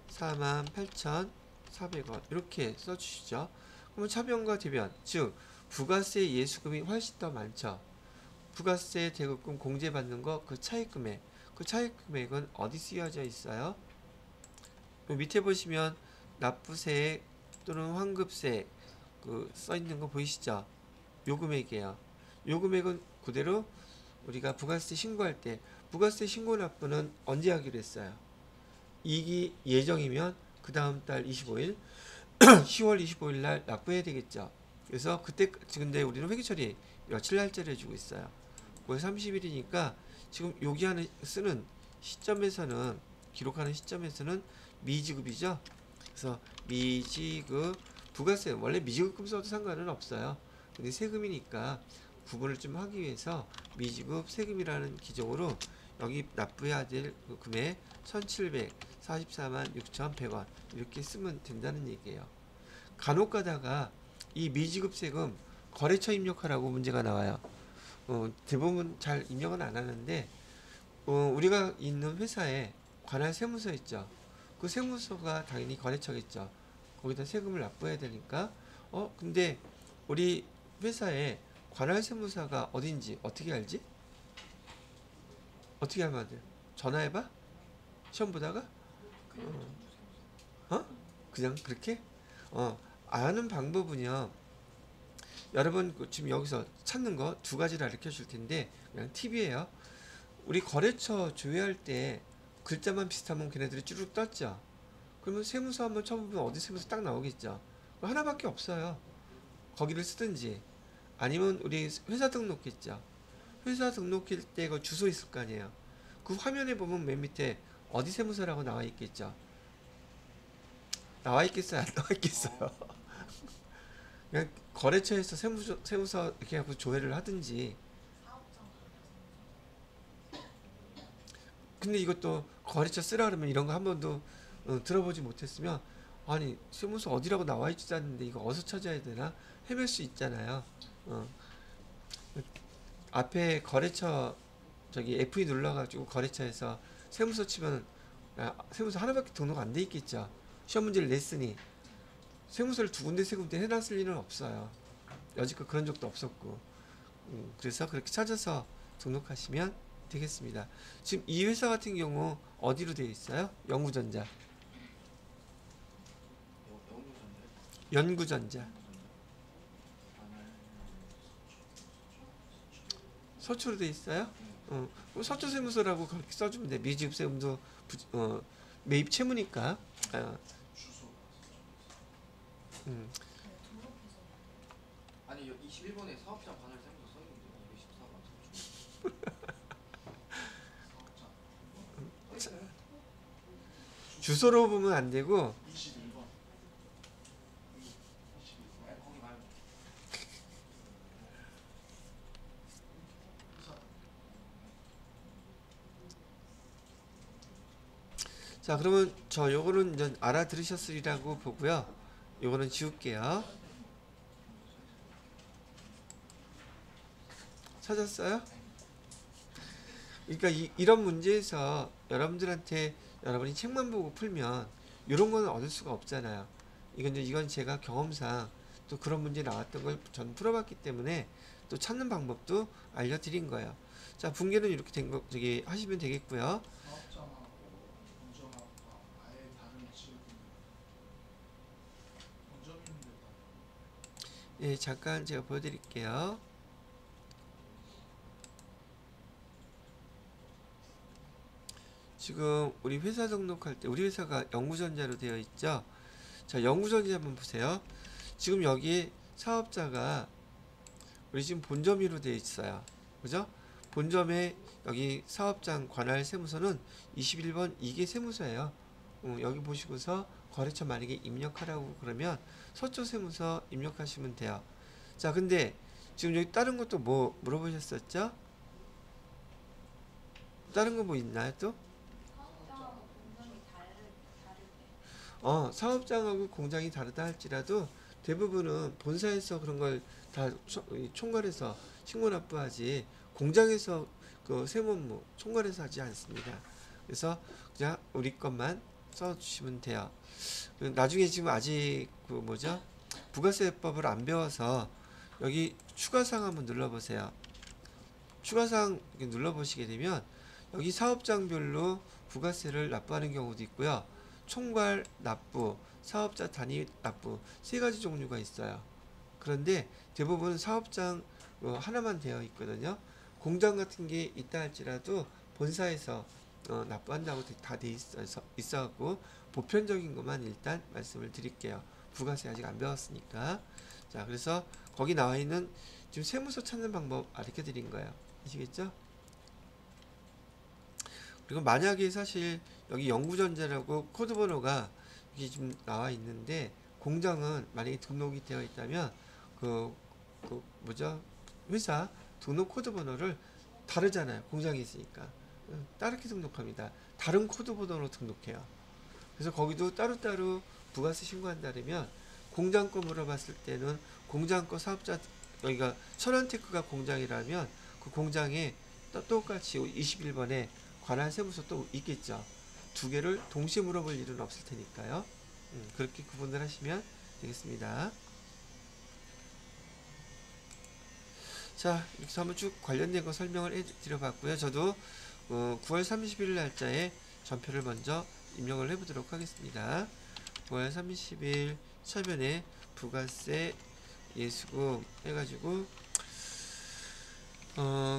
48,400원 이렇게 써주시죠. 그러면 차변과 대변, 즉 부가세 예수금이 훨씬 더 많죠. 부가세 대급금 공제받는 거 그 차입금액, 그 차입금액은 어디 쓰여져 있어요? 밑에 보시면 납부세 또는 환급세 그 써있는 거 보이시죠? 요 금액이에요. 요 금액은 그대로 우리가 부가세 신고할 때 부가세 신고 납부는 언제 하기로 했어요? 이익이 예정이면 그 다음 달 25일 10월 25일 날 납부해야 되겠죠. 그래서 그때 근데 우리는 회계처리 며칠 날짜를 해주고 있어요. 9월 30일이니까 지금 여기 하는 쓰는 시점에서는 기록하는 시점에서는 미지급이죠. 그래서 미지급 부가세 원래 미지급금 써도 상관은 없어요. 근데 세금이니까 구분을 좀 하기 위해서 미지급 세금이라는 기종으로 여기 납부해야 될 그 금액 1,744만 6,100원 이렇게 쓰면 된다는 얘기예요. 간혹 가다가 이 미지급 세금 거래처 입력하라고 문제가 나와요. 대부분 잘 입력은 안 하는데 우리가 있는 회사에 관할 세무서 있죠. 그 세무서가 당연히 거래처겠죠. 거기다 세금을 납부해야 되니까 근데 우리 회사에 관할 세무사가 어딘지 어떻게 알지? 어떻게 하면 돼? 전화해봐? 시험 보다가? 그냥 그렇게? 아는 방법은요. 여러분 지금 여기서 찾는 거 두 가지를 가르쳐 줄 텐데 그냥 팁이에요. 우리 거래처 조회할 때 글자만 비슷하면 걔네들이 쭈르륵 떴죠. 그러면 세무서 한번 쳐보면 어디 세무서 딱 나오겠죠. 하나밖에 없어요. 거기를 쓰든지 아니면 우리 회사 등록했죠. 회사 등록할 때 그 주소 있을 거 아니에요. 그 화면에 보면 맨 밑에 어디 세무서라고 나와 있겠죠. 나와 있겠어요? 안 나와 있겠어요? 그냥 거래처에서 세무서 이렇게 하고 조회를 하든지. 근데 이것도 거래처 쓰라 그러면 이런 거 한 번도 들어보지 못했으면 아니 세무서 어디라고 나와 있지도 않는데 이거 어디서 찾아야 되나 헤맬 수 있잖아요. 앞에 거래처 저기 F2 눌러가지고 거래처에서 세무서 치면 세무서 하나밖에 등록 안 돼 있겠죠. 시험 문제를 냈으니 세무서를 두 군데 세 군데 해놨을 일은 없어요. 여지껏 그런 적도 없었고. 그래서 그렇게 찾아서 등록하시면 되겠습니다. 지금 이 회사 같은 경우 어디로 되어 있어요? 영구전자. 연구전자. 서초로 되어 있어요? 그럼 서초세무서라고 그렇게 써주면 돼. 미지급세금도 매입 채무니까. 아니 21번에 사업자 관할 세무서 써있는데 214만 주소로 보면 안 되고 21번. 거기 말고 자 그러면 저 요거는 이제 알아들으셨으리라고 보고요. 요거는 지울게요. 찾았어요? 그러니까 이런 문제에서 여러분들한테 여러분이 책만 보고 풀면 이런 거는 얻을 수가 없잖아요. 이건 제가 경험상 또 그런 문제 나왔던 걸 전 풀어봤기 때문에 또 찾는 방법도 알려드린 거예요. 자 분계는 이렇게 된 거 저기 하시면 되겠고요. 사업장하고 본점하고 아예 다른 직업인데 본점인데 예, 잠깐 제가 보여드릴게요. 지금 우리 회사 등록할 때 우리 회사가 영구전자로 되어 있죠. 자, 영구전자 한번 보세요. 지금 여기 사업자가 우리 지금 본점으로 되어 있어요. 그죠? 본점에 여기 사업장 관할 세무서는 21번 이게 세무서예요. 여기 보시고서 거래처 만약에 입력하라고 그러면 서초 세무서 입력하시면 돼요. 자, 근데 지금 여기 다른 것도 뭐 물어보셨었죠? 다른 거 뭐 있나요 또? 사업장하고 공장이 다르다 할지라도 대부분은 본사에서 그런 걸 다 총괄해서 신고 납부하지 공장에서 그 세무업무 총괄해서 하지 않습니다. 그래서 그냥 우리 것만 써주시면 돼요. 나중에 지금 아직 그 뭐죠? 부가세법을 안 배워서 여기 추가사항 한번 눌러보세요. 추가사항 눌러보시게 되면 여기 사업장별로 부가세를 납부하는 경우도 있고요. 총괄 납부, 사업자 단위 납부 세 가지 종류가 있어요. 그런데 대부분 사업장 하나만 되어 있거든요. 공장 같은 게 있다 할지라도 본사에서 납부한다고 다 돼 있어갖고 보편적인 것만 일단 말씀을 드릴게요. 부가세 아직 안 배웠으니까. 자, 그래서 거기 나와 있는 지금 세무서 찾는 방법 알려 드린 거예요. 아시겠죠? 그리고 만약에 사실 여기 영구전자라고 코드 번호가 여기 지금 나와 있는데 공장은 만약에 등록이 되어 있다면 그 뭐죠? 회사 등록 코드 번호를 다르잖아요. 공장이 있으니까. 다르게 등록합니다. 다른 코드 번호로 등록해요. 그래서 거기도 따로따로 부가세 신고한다면 공장 거 물어봤을 때는 공장 거 사업자 여기가 천연테크가 공장이라면 그 공장에 똑같이 21번에 관할 세무서 또 있겠죠. 두 개를 동시에 물어볼 일은 없을 테니까요. 그렇게 구분을 하시면 되겠습니다. 자, 이렇게 한번 쭉 관련된 거 설명을 해드려봤고요. 저도 9월 30일 날짜에 전표를 먼저 입력을 해보도록 하겠습니다. 9월 30일 서면에 부가세 예수금 해가지고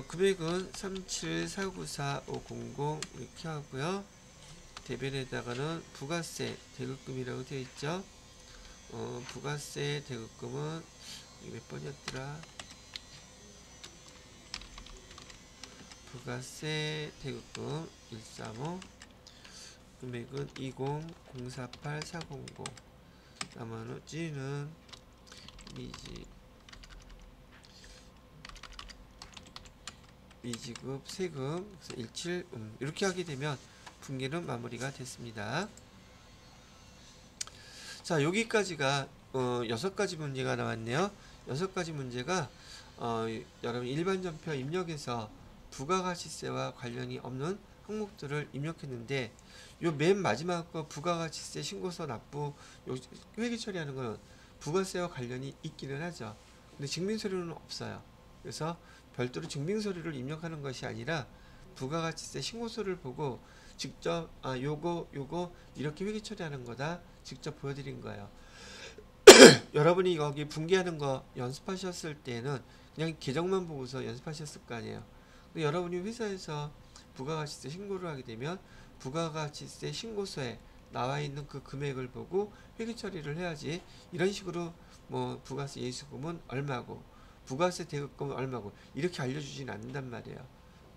금액은 37494,500 이렇게 하고요. 대변에다가는 부가세 대급금이라고 되어 있죠. 부가세 대급금은 몇 번이었더라? 부가세 대급금 135 금액은 200048400 나머지는 미지급 세금 17 이렇게 하게 되면 분기는 마무리가 됐습니다. 자, 여기까지가 6가지 문제가 나왔네요. 6가지 문제가 여러분 일반 전표 입력에서 부가가치세와 관련이 없는 항목들을 입력했는데 요 맨 마지막 거 부가가치세 신고서 납부 회계 처리하는 거는 부가세와 관련이 있기는 하죠. 근데 증빙서류는 없어요. 그래서 별도로 증빙서류를 입력하는 것이 아니라 부가가치세 신고서를 보고 직접 요거 이렇게 회계 처리하는 거다 직접 보여드린 거예요. 여러분이 여기 분기하는 거 연습하셨을 때는 그냥 계정만 보고서 연습하셨을 거 아니에요. 근데 여러분이 회사에서 부가가치세 신고를 하게 되면 부가가치세 신고서에 나와 있는 그 금액을 보고 회계 처리를 해야지 이런 식으로 뭐 부가세 예수금은 얼마고 부가세 대급금은 얼마고 이렇게 알려주진 않는단 말이에요.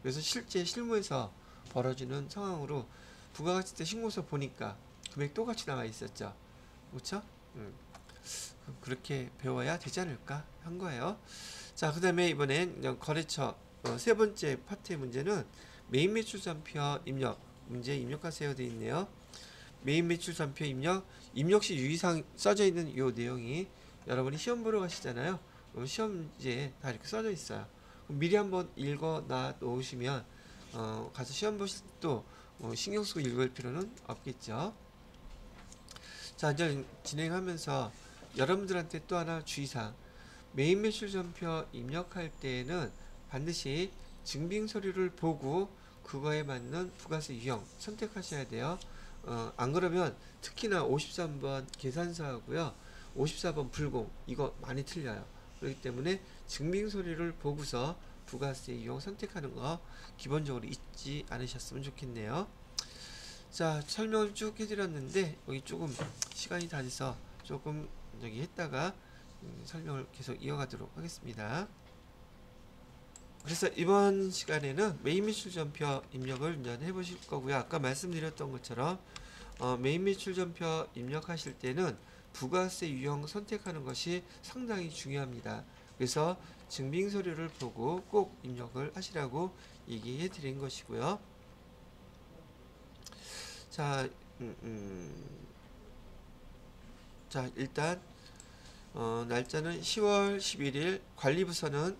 그래서 실제 실무에서 벌어지는 상황으로 부가가치세 신고서 보니까 금액 똑같이 나와 있었죠. 그렇죠? 그렇게 배워야 되지 않을까 한 거예요. 자, 그 다음에 이번엔 거래처 세 번째 파트의 문제는 메인 매출 전표 입력 문제 입력하세요 되어 있네요. 메인 매출 전표 입력시 유의사항 써져 있는 이 내용이 여러분이 시험 보러 가시잖아요. 시험지에 다 이렇게 써져 있어요. 미리 한번 읽어 놔 놓으시면 가서 시험 보실 때도 신경 쓰고 읽을 필요는 없겠죠. 자, 이제 진행하면서 여러분들한테 또 하나 주의사항. 메인 매출 전표 입력할 때에는 반드시 증빙 서류를 보고 그거에 맞는 부가세 유형 선택하셔야 돼요. 안 그러면 특히나 53번 계산서하고요. 54번 불공 이거 많이 틀려요. 그렇기 때문에 증빙 서류를 보고서 부가세 유형 선택하는 거 기본적으로 잊지 않으셨으면 좋겠네요. 자, 설명을 쭉 해드렸는데 여기 조금 시간이 다 돼서 조금 여기 했다가 설명을 계속 이어가도록 하겠습니다. 그래서 이번 시간에는 메인 매출 전표 입력을 해보실 거고요. 아까 말씀드렸던 것처럼 메인 매출 전표 입력하실 때는 부가세 유형 선택하는 것이 상당히 중요합니다. 그래서 증빙 서류를 보고 꼭 입력을 하시라고 얘기해 드린 것이고요. 자, 자, 일단 날짜는 10월 11일 관리부서는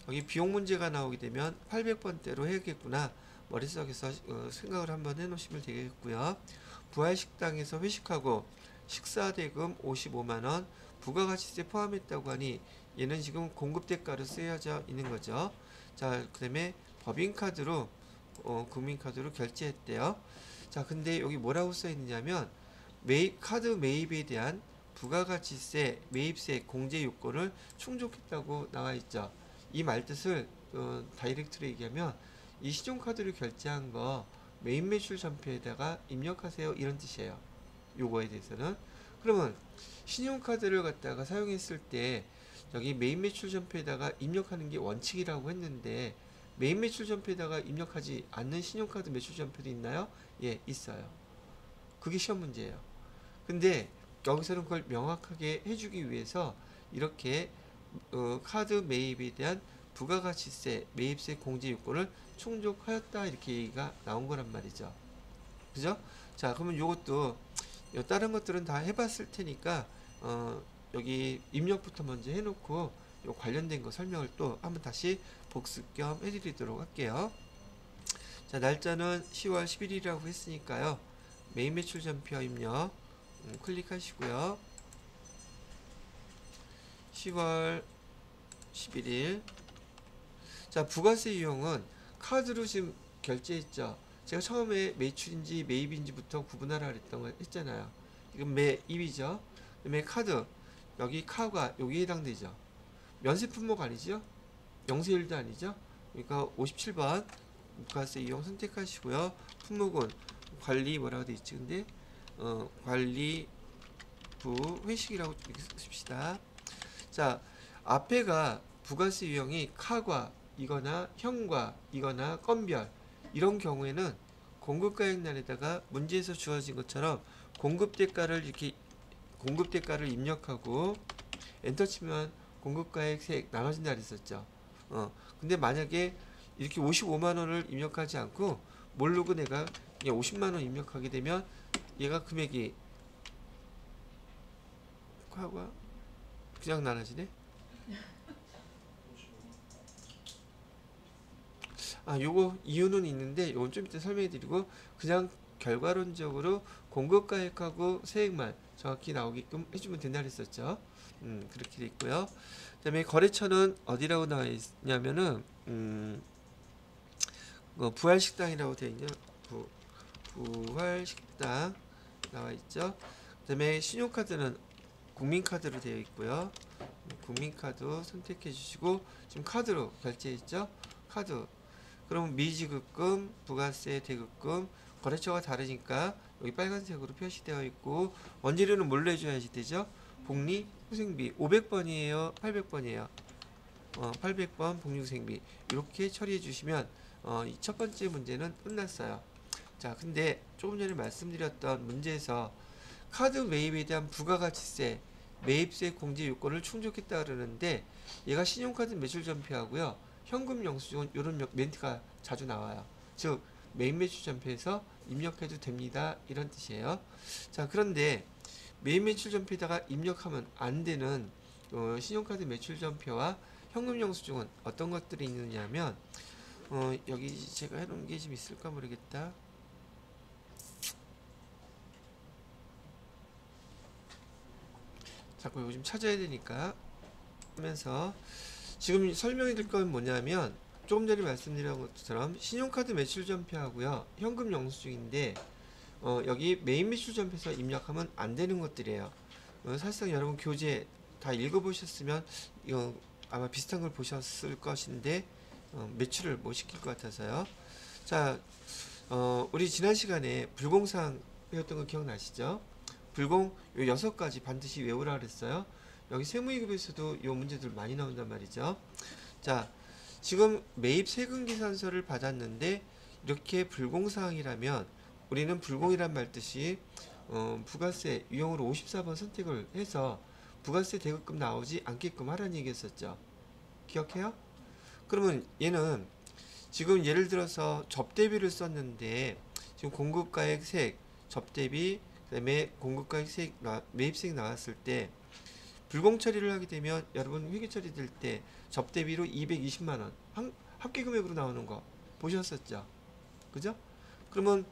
여기 비용 문제가 나오게 되면 800번대로 해야겠구나. 머릿속에서 생각을 한번 해놓으시면 되겠고요. 부활식당에서 회식하고 식사대금 55만원 부가가치세 포함했다고 하니 얘는 지금 공급대가로 쓰여져 있는 거죠. 자, 그 다음에 법인카드로 국민카드로 결제했대요. 자, 근데 여기 뭐라고 써 있느냐면 카드 매입에 대한 부가가치세 매입세 공제 요건을 충족했다고 나와 있죠. 이 말뜻을 다이렉트로 얘기하면 이 신용카드를 결제한 거 매입 매출 전표에다가 입력하세요 이런 뜻이에요. 요거에 대해서는. 그러면 신용카드를 갖다가 사용했을 때 여기 매입 매출 전표에다가 입력하는 게 원칙이라고 했는데 매입 매출 전표에다가 입력하지 않는 신용카드 매출 전표도 있나요? 예, 있어요. 그게 시험 문제예요. 근데 여기서는 그걸 명확하게 해주기 위해서 이렇게 카드 매입에 대한 부가가치세 매입세 공제 요건을 충족하였다 이렇게 얘기가 나온 거란 말이죠. 그죠? 자, 그러면 요것도 다른 것들은 다 해봤을 테니까 여기 입력부터 먼저 해놓고 요 관련된 거 설명을 또 한번 다시 복습 겸 해드리도록 할게요. 자, 날짜는 10월 11일이라고 했으니까요. 매입 매출 전표 입력 클릭하시고요. 10월 11일. 자, 부가세 유형은 카드로 지금 결제했죠. 제가 처음에 매출인지 매입인지부터 구분하라 했잖아요. 이건 매입이죠. 그다음에 카드 여기 카가 여기 해당되죠. 면세 품목 아니죠? 영세율도 아니죠? 그러니까 57번 부가세 유형 선택하시고요. 품목은 관리 뭐라고 돼 있지? 근데 관리부 회식이라고 이렇게 씁시다. 자, 앞에가 부가세 유형이 카과 이거나 현과 이거나 건별 이런 경우에는 공급가액란에다가 문제에서 주어진 것처럼 공급대가를 이렇게 공급대가를 입력하고 엔터 치면 공급가액 세액 나눠진다 그랬었죠. 근데 만약에 이렇게 55만원을 입력하지 않고 모르고 내가 그냥 50만원 입력하게 되면 얘가 금액이 과거 그냥 나눠지네. 요거 이유는 있는데 요건 좀 이따 설명해 드리고 그냥 결과론적으로 공급가액하고 세액만 정확히 나오게끔 해주면 된다 그랬었죠. 그렇게 돼 있고요. 그 다음에 거래처는 어디라고 나와 있냐면은 부활식당이라고 되어 있냐. 부활식당 나와 있죠. 그 다음에 신용카드는 국민카드로 되어 있고요. 국민카드 선택해 주시고 지금 카드로 결제했죠. 카드. 그럼 미지급금, 부가세, 대급금, 거래처가 다르니까 여기 빨간색으로 표시되어 있고 원재료는 뭘로 해줘야지 되죠? 복리, 후생비 500번이에요? 800번이에요? 800번 복리후생비 이렇게 처리해 주시면 이 첫 번째 문제는 끝났어요. 자, 근데 조금 전에 말씀드렸던 문제에서 카드 매입에 대한 부가가치세 매입세 공제 요건을 충족했다 그러는데 얘가 신용카드 매출 전표하고요 현금 영수증은 이런 멘트가 자주 나와요. 즉 매입 매출 전표에서 입력해도 됩니다 이런 뜻이에요. 자, 그런데 매입 매출 전표에다가 입력하면 안 되는 신용카드 매출 전표와 현금 영수증은 어떤 것들이 있느냐면 여기 제가 해놓은 게 좀 있을까 모르겠다. 자꾸 요즘 찾아야 되니까 하면서 지금 설명해 드릴 건 뭐냐면 조금 전에 말씀드린 것처럼 신용카드 매출 전표하고요 현금 영수증인데 여기 매입 매출 전표에서 입력하면 안 되는 것들이에요. 사실상 여러분 교재 다 읽어보셨으면 이거 아마 비슷한 걸 보셨을 것인데 매출을 못 시킬 것 같아서요. 자, 우리 지난 시간에 불공사항 배웠던 거 기억나시죠? 불공 요 6가지 반드시 외우라 그랬어요. 여기 세무위급에서도 요 문제들 많이 나온단 말이죠. 자, 지금 매입 세금 계산서를 받았는데 이렇게 불공사항이라면 우리는 불공이란 말 뜻이 부가세 유형으로 54번 선택을 해서 부가세 대급금 나오지 않게끔 하라는 얘기했었죠. 기억해요? 그러면 얘는 지금 예를 들어서 접대비를 썼는데 지금 공급가액 세액 접대비 그다음에 공급가액 세액 매입세액 나왔을 때 불공 처리를 하게 되면 여러분 회계 처리될 때 접대비로 220만 원 합계 금액으로 나오는 거 보셨었죠? 그죠? 그러면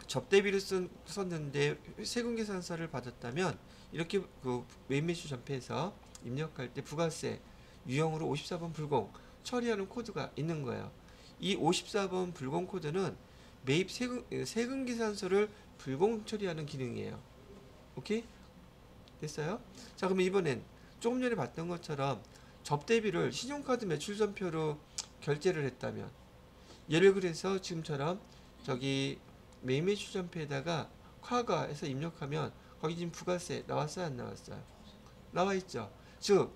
접대비를 썼는데 세금 계산서를 받았다면 이렇게 그 매입 매출 전폐에서 입력할 때 부가세 유형으로 54번 불공 처리하는 코드가 있는 거예요. 이 54번 불공 코드는 매입 세금 계산서를 불공 처리하는 기능이에요. 오케이? 됐어요? 자, 그럼 이번엔 조금 전에 봤던 것처럼 접대비를 신용카드 매출 전표로 결제를 했다면 예를 그래서 지금처럼 저기 매입 매출 전표에다가 과거에서 입력하면 거기 지금 부가세 나왔어요, 안 나왔어요? 나와 있죠. 즉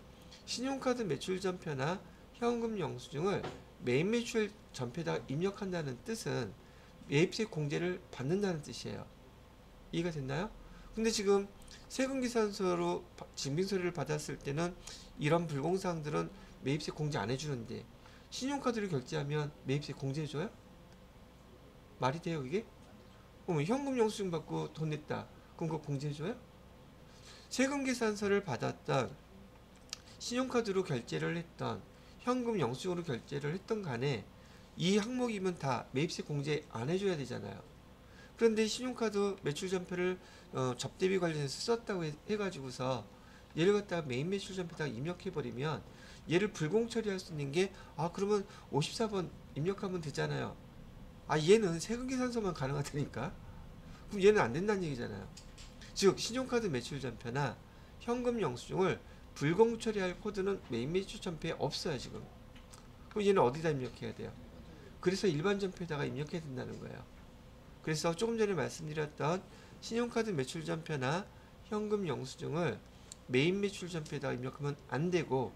신용카드 매출 전표나 현금 영수증을 매입 매출 전표에다가 입력한다는 뜻은 매입세 공제를 받는다는 뜻이에요. 이해가 됐나요? 근데 지금 세금계산서로 증빙서류를 받았을 때는 이런 불공사항들은 매입세 공제 안 해주는데 신용카드를 결제하면 매입세 공제해줘요? 말이 돼요 이게? 그럼 현금 영수증 받고 돈 냈다. 그럼 그거 공제해줘요? 세금계산서를 받았던 신용카드로 결제를 했던 현금 영수증으로 결제를 했던 간에 이 항목이면 다 매입세 공제 안 해줘야 되잖아요. 그런데 신용카드 매출 전표를 접대비 관련해서 썼다고 해가지고서 얘를 갖다가 매입 매출 전표에다가 입력해버리면 얘를 불공 처리할 수 있는 게 그러면 54번 입력하면 되잖아요. 얘는 세금계산서만 가능하다니까. 그럼 얘는 안 된다는 얘기잖아요. 즉 신용카드 매출 전표나 현금 영수증을 불공 처리할 코드는 매입 매출 전표에 없어요 지금. 그럼 얘는 어디다 입력해야 돼요? 그래서 일반 전표에다가 입력해야 된다는 거예요. 그래서 조금 전에 말씀드렸던 신용카드 매출 전표나 현금 영수증을 매입 매출 전표에다가 입력하면 안 되고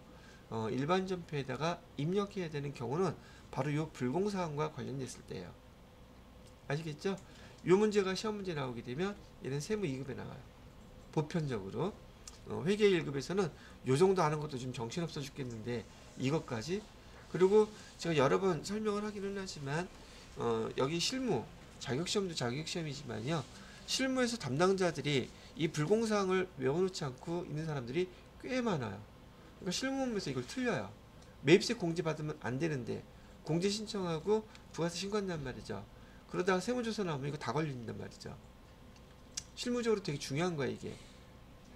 일반 전표에다가 입력해야 되는 경우는 바로 이 불공사항과 관련됐을 때예요. 아시겠죠? 이 문제가 시험 문제 나오게 되면 얘는 세무 2급에 나와요. 보편적으로 회계 1급에서는 요 정도 아는 것도 좀 정신없어 죽겠는데 이것까지. 그리고 제가 여러 번 설명을 하기는 하지만 여기 실무 자격시험도 자격시험이지만요, 실무에서 담당자들이 이 불공사항을 외워놓지 않고 있는 사람들이 꽤 많아요. 그러니까 실무에서 이걸 틀려요. 매입세 공제 받으면 안 되는데 공제 신청하고 부가세 신고한단 말이죠. 그러다가 세무조사 나오면 이거 다 걸린단 말이죠. 실무적으로 되게 중요한 거야 이게.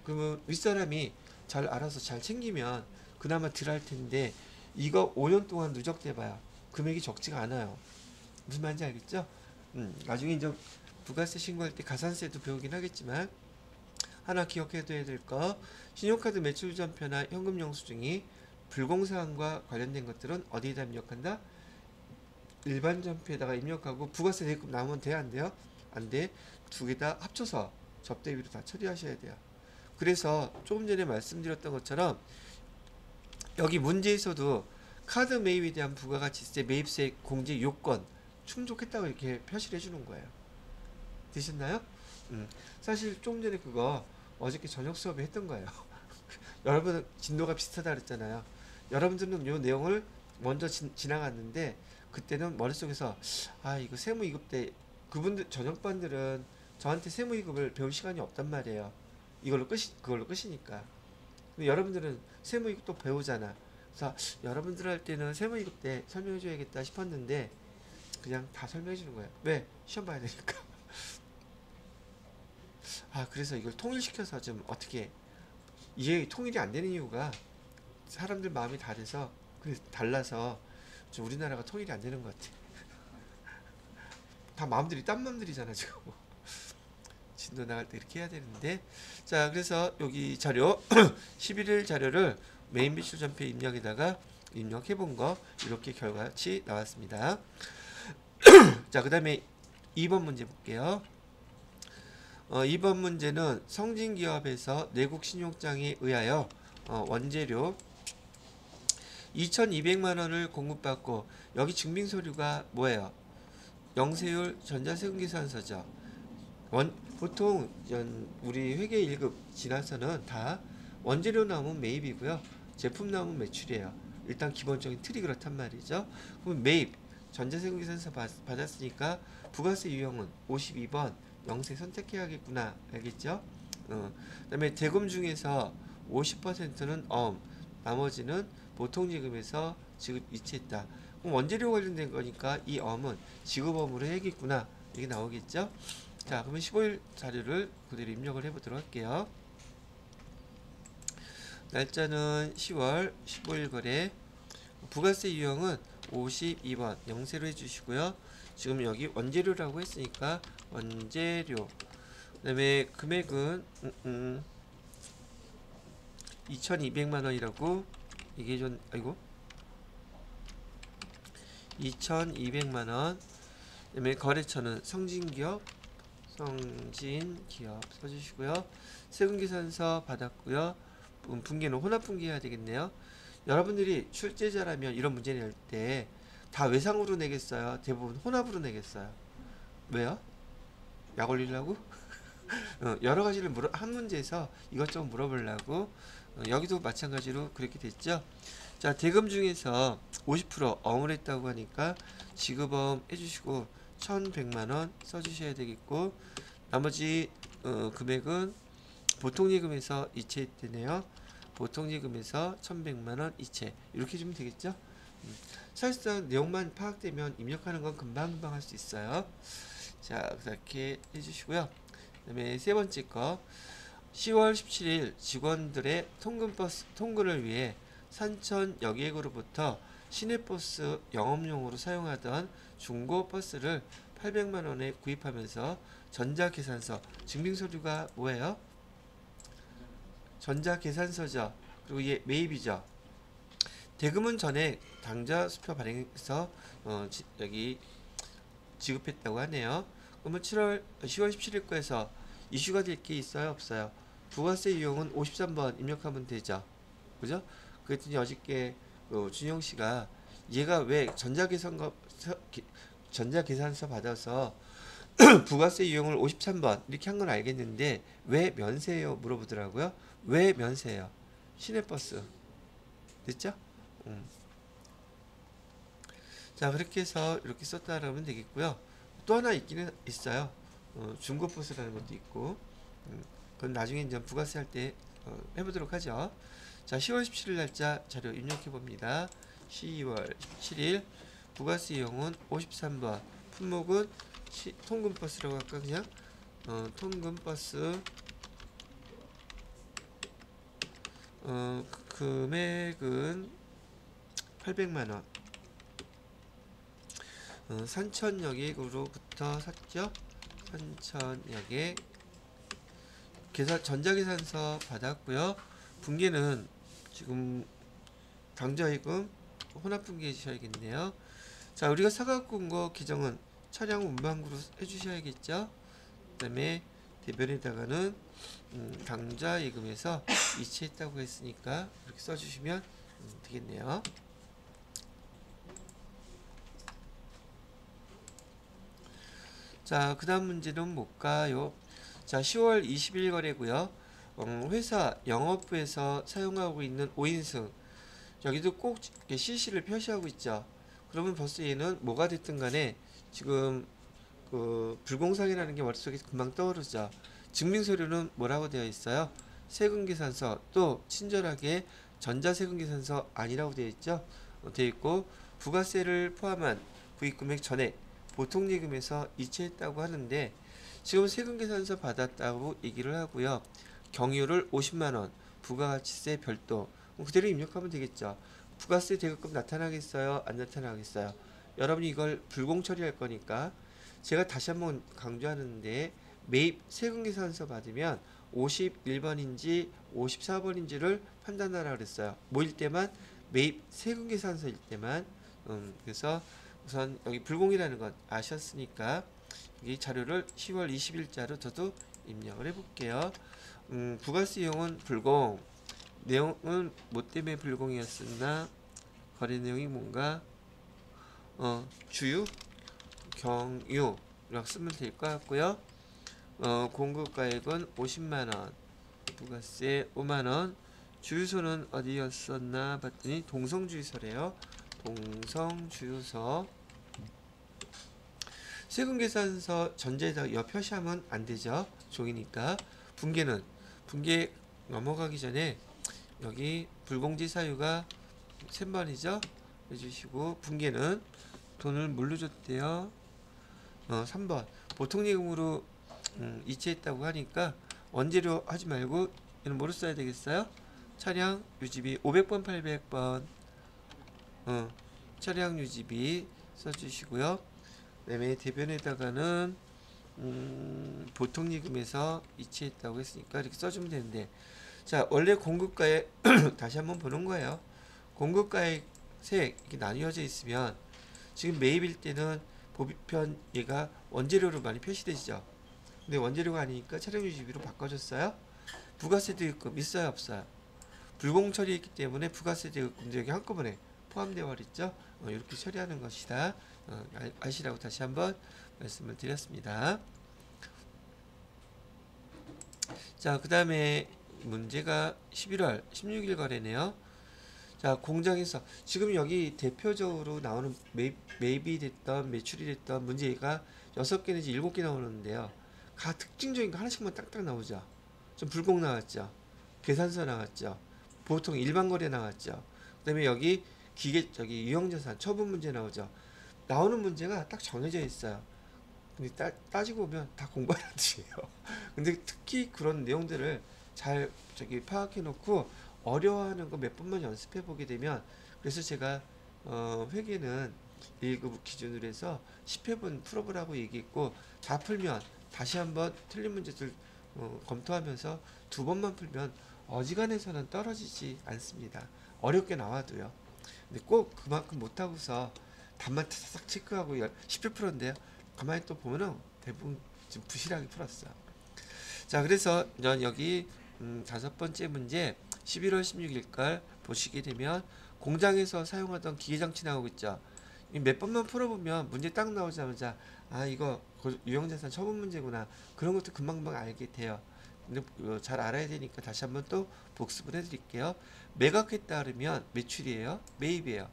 그러면 윗사람이 잘 알아서 잘 챙기면 그나마 덜 할 텐데 이거 5년 동안 누적돼봐야 금액이 적지가 않아요. 무슨 말인지 알겠죠? 나중에 이제 부가세 신고할 때 가산세도 배우긴 하겠지만 하나 기억해둬야 될 거, 신용카드 매출 전표나 현금 영수증이 불공사항과 관련된 것들은 어디에다 입력한다? 일반 전표에다가 입력하고 부가세 대금 나오면 돼요? 안 돼요? 안 돼. 두 개 다 합쳐서 접대비로 다 처리하셔야 돼요. 그래서 조금 전에 말씀드렸던 것처럼 여기 문제에서도 카드 매입에 대한 부가가치세 매입세 공제 요건 충족했다고 이렇게 표시를 해주는 거예요. 되셨나요? 사실 조금 전에 그거 어저께 저녁 수업에 했던 거예요. 여러분 진도가 비슷하다 그랬잖아요. 여러분들은 이 내용을 먼저 지나갔는데 그때는 머릿속에서 이거 세무 2급 때 그분들 저녁반들은 저한테 세무 2급을 배울 시간이 없단 말이에요. 그걸로 끝이니까. 근데 여러분들은 세무 2급 또 배우잖아. 그래서 여러분들 할 때는 세무 2급 때 설명해 줘야겠다 싶었는데 그냥 다 설명해 주는 거예요. 왜? 시험 봐야 되니까. 그래서 이걸 통일시켜서 좀 어떻게, 이게 통일이 안 되는 이유가 사람들 마음이 달라서 좀 우리나라가 통일이 안 되는 것 같아. 다 마음들이 딴 마음들이잖아 지금. 진도 나갈 때 이렇게 해야 되는데. 자, 그래서 여기 자료 11일 자료를 메인 비출 전표 입력에다가 입력해 본 거 이렇게 결과치 나왔습니다. 자, 그 다음에 2번 문제 볼게요. 2번 문제는 성진기업에서 내국신용장에 의하여 원재료 2,200만원을 공급받고, 여기 증빙서류가 뭐예요? 영세율 전자세금계산서죠. 보통 우리 회계 1급 지나서는 다 원재료 나오면 매입이고요, 제품 나오면 매출이에요. 일단 기본적인 틀이 그렇단 말이죠. 그럼 매입 전자세금계산서 받았으니까 부가세 유형은 52번 영세 선택해야겠구나, 알겠죠? 그 다음에 대금 중에서 50%는 나머지는 보통예금에서 지급 이체했다. 그럼 원재료 관련된 거니까 이 엄은 지급엄으로 해야겠구나. 이게 나오겠죠? 자, 그러면 15일 자료를 그대로 입력을 해보도록 할게요. 날짜는 10월 15일 거래. 부가세 유형은 52번 영세로 해주시고요. 지금 여기 원재료라고 했으니까 원재료. 그 다음에 금액은 2200만원이라고 이게 좀 아이고 2200만원. 그 다음에 거래처는 성진기업 써주시고요. 세금계산서 받았고요. 분기는 혼합분기 해야 되겠네요. 여러분들이 출제자라면 이런 문제 낼 때 다 외상으로 내겠어요? 대부분 혼합으로 내겠어요? 왜요? 약 올리려고? 여러 가지를 한 문제에서 이것저것 물어보려고. 여기도 마찬가지로 그렇게 됐죠. 자, 대금 중에서 50% 엄을 했다고 하니까 지급엄 해주시고 1100만원 써주셔야 되겠고, 나머지 금액은 보통예금에서 이체했대네요. 보통예금에서 1100만원 이체. 이렇게 주면 되겠죠. 사실상 내용만 파악되면 입력하는 건 금방금방 할 수 있어요. 자, 그렇게 해주시고요. 그 다음에 세 번째 거, 10월 17일 직원들의 통근을 위해 산천 여객으로부터 시내버스 영업용으로 사용하던 중고 버스를 800만원에 구입하면서 전자계산서, 증빙서류가 뭐예요? 전자계산서죠. 그리고 이게 매입이죠. 대금은 전에 당좌 수표 발행해서 여기 지급했다고 하네요. 그러면 10월 17일 거에서 이슈가 될 게 있어요? 없어요? 부가세 유형은 53번 입력하면 되죠. 그죠? 그랬더니 어저께 준영씨가 얘가 왜 전자계산서 받아서 부가세 유형을 53번 이렇게 한 건 알겠는데 왜 면세예요? 물어보더라고요. 왜 면세예요? 시내버스 됐죠? 자, 그렇게 해서 이렇게 썼다 그러면 되겠고요. 또 하나 있기는 있어요. 중고버스라는 것도 있고, 그건 나중에 이제 부가세 할 때 해보도록 하죠. 자, 10월 17일 날짜 자료 입력해 봅니다. 10월 17일 부가세 이용은 53번, 품목은 통근버스라고 할까 그냥 통근버스. 금액은 800만원. 산천여객으로부터 샀죠. 산천여객 전자계산서 받았고요. 분기는 지금 당좌예금 혼합분기 해주셔야겠네요. 자, 우리가 사갖고 온 거 계정은 차량 운반구로 해주셔야겠죠. 그 다음에 대변에다가는 당좌예금에서 이체했다고 했으니까 이렇게 써주시면 되겠네요. 자, 그 다음 문제는 뭘까요? 자, 10월 20일 거래고요. 회사 영업부에서 사용하고 있는 5인승, 여기도 꼭 CC를 표시하고 있죠. 그러면 벌써 얘는 뭐가 됐든 간에 지금 불공상이라는 게 머릿속에 금방 떠오르죠. 증빙서류는 뭐라고 되어 있어요? 세금계산서, 또 친절하게 전자세금계산서 아니라고 되어 있죠. 되어 있고, 부가세를 포함한 구입금액 전액 보통예금에서 이체했다고 하는데, 지금 세금계산서 받았다고 얘기를 하고요. 경유를 50만원, 부가가치세 별도, 그대로 입력하면 되겠죠. 부가세 대급금 나타나겠어요? 안 나타나겠어요? 여러분이 이걸 불공 처리할 거니까 제가 다시 한번 강조하는데, 매입 세금계산서 받으면 51번인지 54번인지를 판단하라 그랬어요. 뭐일 때만? 매입 세금계산서일 때만. 그래서 우선 여기 불공이라는 건 아셨으니까 이 자료를 10월 20일자로 저도 입력을 해볼게요. 부가세 이용은 불공. 내용은 뭐 때문에 불공이었었나? 거래 내용이 뭔가? 주유, 경유 이렇게 쓰면 될 것 같고요. 공급가액은 50만원, 부가세 5만원, 주유소는 어디였었나 봤더니 동성주유소래요. 동성주유소. 세금계산서 전자에다가 여 표시하면 안되죠. 종이니까. 분계 넘어가기 전에 여기 불공제 사유가 3번이죠. 해주시고 분계는 돈을 뭘로 줬대요? 3번 보통예금으로 이체했다고 하니까 원재료 하지 말고 얘는 뭐로 써야 되겠어요? 차량 유지비 500번 800번 차량 유지비 써주시고요. 그다음에 대변에다가는 보통예금에서 이체했다고 했으니까 이렇게 써주면 되는데, 자 원래 공급가액 다시 한번 보는 거예요. 공급가액 세 이렇게 나뉘어져 있으면 지금 매입일 때는 보편 얘가 원재료로 많이 표시되죠. 근데 원재료가 아니니까 차량 유지비로 바꿔줬어요. 부가세 대금 있어요 없어요? 불공 처리했기 때문에 부가세 대금도 여기 한꺼번에 포함되어 있죠. 이렇게 처리하는 것이다. 아시라고 다시 한번 말씀을 드렸습니다. 자, 그 다음에 문제가 11월 16일 거래네요. 자, 공장에서 지금 여기 대표적으로 나오는 매입이 됐던 매출이 됐던 문제가 6개 내지 7개 나오는데요. 각 특징적인 거 하나씩만 딱딱 나오죠. 좀 불공 나왔죠. 계산서 나왔죠. 보통 일반 거래 나왔죠. 그 다음에 여기 저기 유형자산 처분 문제 나오죠. 나오는 문제가 딱 정해져 있어요. 근데 따지고 보면 다 공부하는 뜻이에요. 근데 특히 그런 내용들을 잘 파악해 놓고 어려워하는 거 몇 번만 연습해 보게 되면, 그래서 제가 회계는 1급 기준으로 해서 10회분 풀어보라고 얘기했고, 다 풀면 다시 한번 틀린 문제들 검토하면서 2번만 풀면 어지간해서는 떨어지지 않습니다. 어렵게 나와도요. 근데 꼭 그만큼 못하고서 답만 탁탁 체크하고 10회 풀었는데요. 가만히 또 보면은 대부분 좀 부실하게 풀었어요. 자, 그래서 여기 5번째 문제 11월 16일걸 보시게 되면 공장에서 사용하던 기계장치 나오고 있죠. 몇 번만 풀어보면 문제 딱 나오자마자 이거 유형자산 처분 문제구나, 그런 것도 금방금방 알게 돼요. 근데 잘 알아야 되니까 다시 한번 또 복습을 해드릴게요. 매각에 따르면 매출이에요? 매입이에요?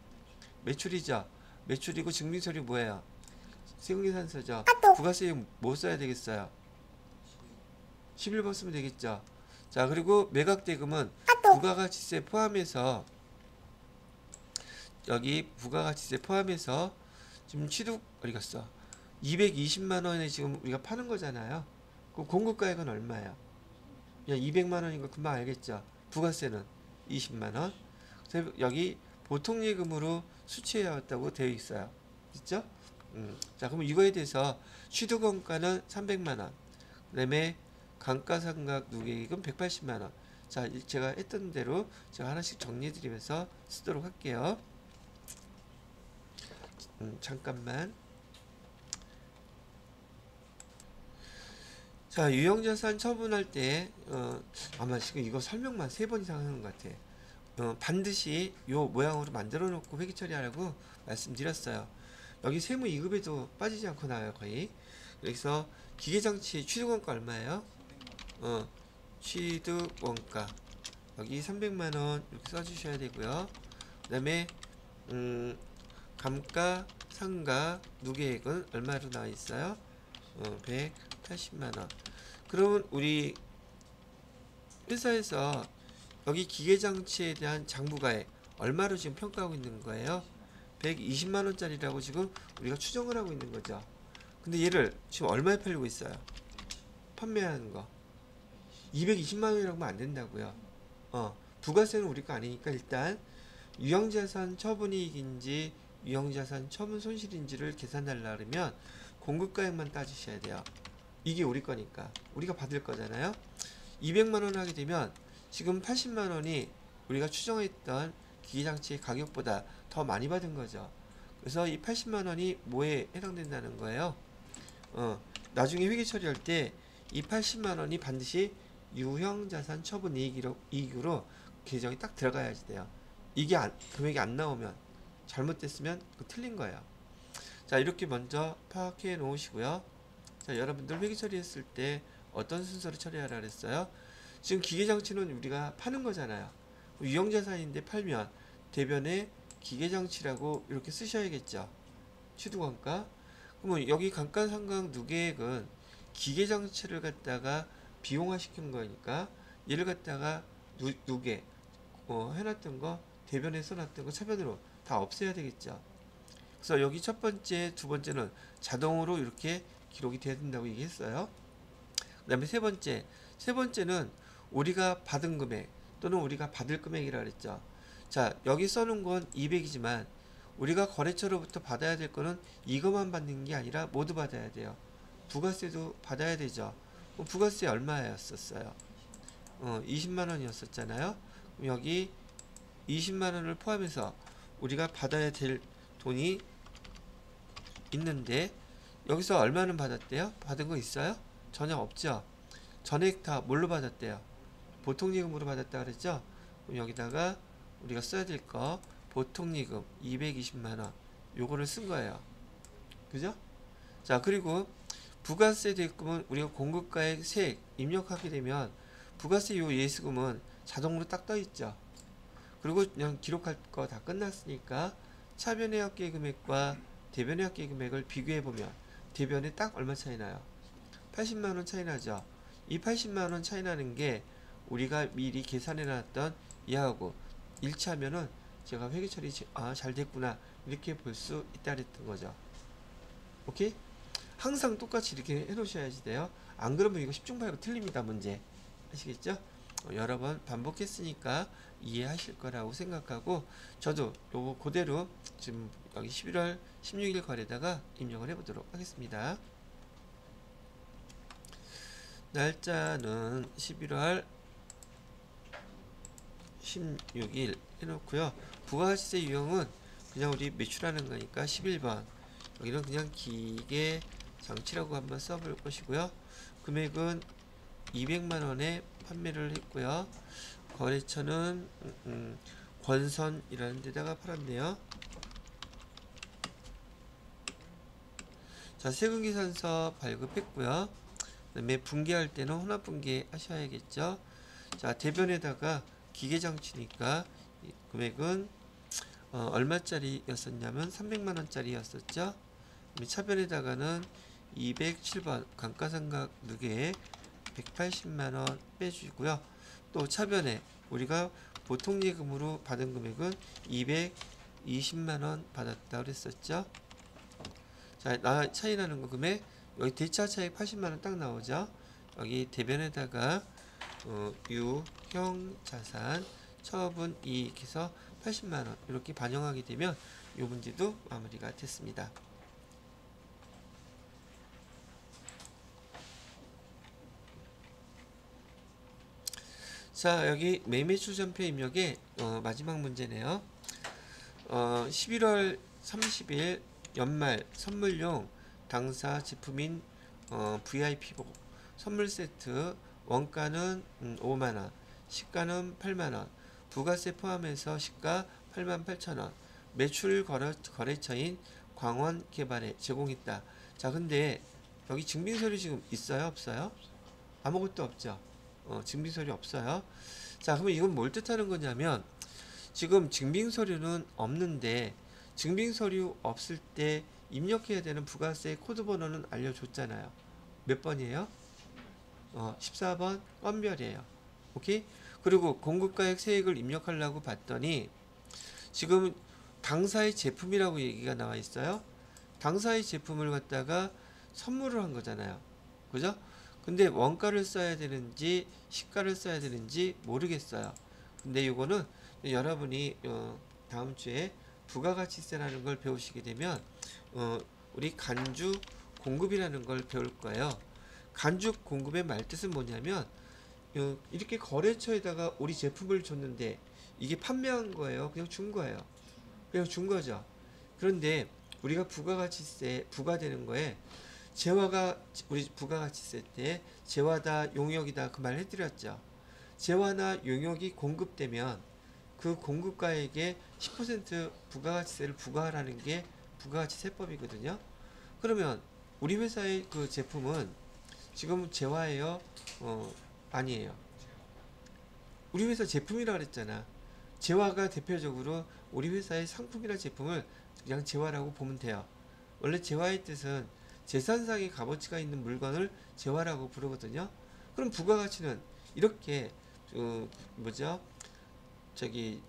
매출이죠. 매출이고 증빙서류 뭐예요? 세금계산서죠. 부가세 뭐 써야 되겠어요? 11번 쓰면 되겠죠. 자, 그리고 매각대금은 부가가치세 포함해서, 여기 부가가치세 포함해서 지금 취득 어디 갔어? 220만 원에 지금 우리가 파는 거잖아요. 그 공급가액은 얼마예요? 그냥 200만 원인 거 금방 알겠죠. 부가세는 20만 원. 그래서 여기 보통예금으로 수취해왔다고 되어 있어요. 있죠? 자, 그럼 이거에 대해서 취득원가는 300만 원. 그다음에 감가상각 누계액은 180만 원. 자, 제가 했던 대로 제가 하나씩 정리해드리면서 쓰도록 할게요. 잠깐만. 자, 유형자산 처분할 때 아마 지금 이거 설명만 3번 이상 하는 것 같아. 반드시 요 모양으로 만들어 놓고 회계 처리하라고 말씀드렸어요. 여기 세무 2급에도 빠지지 않고 나와요, 거의. 그래서 기계장치 취득원가 얼마예요? 취득원가 여기 300만원 이렇게 써주셔야 되고요. 그 다음에 감가상각 누계액은 얼마로 나와 있어요? 180만원. 그러면 우리 회사에서 여기 기계장치에 대한 장부가액 얼마로 지금 평가하고 있는 거예요? 120만원짜리라고 지금 우리가 추정을 하고 있는 거죠. 근데 얘를 지금 얼마에 팔리고 있어요? 판매하는 거 220만원이라고 하면 안 된다고요. 부가세는 우리 거 아니니까 일단 유형자산 처분이익인지 유형자산 처분 손실인지를 계산하려면 그러면 공급가액만 따지셔야 돼요. 이게 우리 거니까 우리가 받을 거잖아요. 200만원 하게 되면 지금 80만원이 우리가 추정했던 기계장치의 가격보다 더 많이 받은 거죠. 그래서 이 80만원이 뭐에 해당된다는 거예요? 나중에 회계 처리할 때 이 80만원이 반드시 유형자산 처분 이익으로 계정이 딱 들어가야지 돼요. 이게 금액이 안 나오면 잘못됐으면 틀린 거예요. 자, 이렇게 먼저 파악해 놓으시고요. 자, 여러분들 회계 처리했을 때 어떤 순서로 처리하라 그랬어요? 지금 기계장치는 우리가 파는 거잖아요. 유형자산인데 팔면 대변에 기계장치라고 이렇게 쓰셔야겠죠. 취득원가. 그러면 여기 감가상각 누계액은 기계장치를 갖다가 비용화 시킨 거니까 얘를 갖다가 누계 해놨던 거, 대변에 써놨던 거 차변으로 다 없애야 되겠죠. 그래서 여기 첫 번째, 두 번째는 자동으로 이렇게 기록이 돼야 된다고 얘기했어요. 그 다음에 세 번째는 우리가 받은 금액 또는 우리가 받을 금액이라 그랬죠. 자, 여기 써놓은 건 200이지만 우리가 거래처로부터 받아야 될 거는 이것만 받는 게 아니라 모두 받아야 돼요. 부가세도 받아야 되죠. 부가세 얼마였었어요? 20만 원이었었잖아요. 그럼 여기 20만 원을 포함해서 우리가 받아야 될 돈이 있는데 여기서 얼마는 받았대요? 받은 거 있어요? 전혀 없죠. 전액 다 뭘로 받았대요? 보통예금으로 받았다 그랬죠? 그럼 여기다가 우리가 써야 될 거 보통예금 220만 원 요거를 쓴 거예요. 그죠? 자, 그리고 부가세 대금은 우리가 공급가액 세액 입력하게 되면 부가세 요 예수금은 자동으로 딱 떠 있죠. 그리고 그냥 기록할 거 다 끝났으니까 차변의 합계 금액과 대변의 합계 금액을 비교해 보면 대변에 딱 얼마 차이 나요? 80만 원 차이 나죠. 이 80만 원 차이 나는 게 우리가 미리 계산해 놨던 이하고 일치하면은 제가 회계 처리 잘 됐구나 이렇게 볼 수 있다 그랬던 거죠. 오케이? 항상 똑같이 이렇게 해 놓으셔야지 돼요. 안 그러면 이거 10중 8구 틀립니다. 문제. 아시겠죠? 여러 번 반복했으니까 이해하실 거라고 생각하고 저도 요거 그대로 지금 여기 11월 16일 거래다가 입력을 해보도록 하겠습니다. 날짜는 11월 16일 해놓고요. 부가가치세 유형은 그냥 우리 매출하는 거니까 11번 여기는 그냥 기계 장치라고 한번 써볼 것이고요. 금액은 200만원에 판매를 했고요. 거래처는 권선이라는 데다가 팔았네요. 자, 세금계산서 발급했고요. 그 다음에 분계할 때는 혼합 분계 하셔야겠죠. 자, 대변에다가 기계장치니까 금액은 얼마짜리 였었냐면 300만원짜리 였었죠. 차변에다가는 207번 감가상각 누계 180만원 빼주고요. 또 차변에 우리가 보통예금으로 받은 금액은 220만원 받았다 그랬었죠. 자, 차이 나는 거 금액 여기 대차 차익 80만원 딱 나오죠. 여기 대변에다가 유형 자산 처분 이익해서 80만원 이렇게 반영하게 되면 이 문제도 마무리가 됐습니다. 자, 여기 매매출 전표 입력의 마지막 문제네요. 11월 30일 연말 선물용 당사 제품인 VIP복 선물 세트 원가는 5만원, 시가는 8만원, 부가세 포함해서 시가 88,000원, 매출 거래처인 광원개발에 제공했다. 자, 근데 여기 증빙서류 지금 있어요? 없어요? 아무것도 없죠. 증빙서류 없어요. 자, 그러면 이건 뭘 뜻하는 거냐면 지금 증빙서류는 없는데 증빙서류 없을 때 입력해야 되는 부가세 코드 번호는 알려줬잖아요. 몇 번이에요? 14번 건별이에요. 오케이? 그리고 공급가액 세액을 입력하려고 봤더니 지금 당사의 제품이라고 얘기가 나와 있어요. 당사의 제품을 갖다가 선물을 한 거잖아요. 그죠? 근데 원가를 써야 되는지 시가를 써야 되는지 모르겠어요. 근데 이거는 여러분이 다음 주에 부가가치세라는 걸 배우시게 되면 우리 간주 공급이라는 걸 배울 거예요. 간주 공급의 말뜻은 뭐냐면 이렇게 거래처에다가 우리 제품을 줬는데 이게 판매한 거예요. 그냥 준 거예요. 그냥 준 거죠. 그런데 우리가 부가가치세 부과되는 거에 재화가 우리 부가가치세 때 재화다 용역이다 그 말 해드렸죠. 재화나 용역이 공급되면 그 공급가액에 10% 부가가치세를 부과하라는 게 부가가치세법이거든요. 그러면 우리 회사의 그 제품은 지금 재화예요? 아니에요. 우리 회사 제품이라 그랬잖아. 재화가 대표적으로 우리 회사의 상품이나 제품을 그냥 재화라고 보면 돼요. 원래 재화의 뜻은 재산상의 값어치가 있는 물건을 재화라고 부르거든요. 그럼 부가가치는 이렇게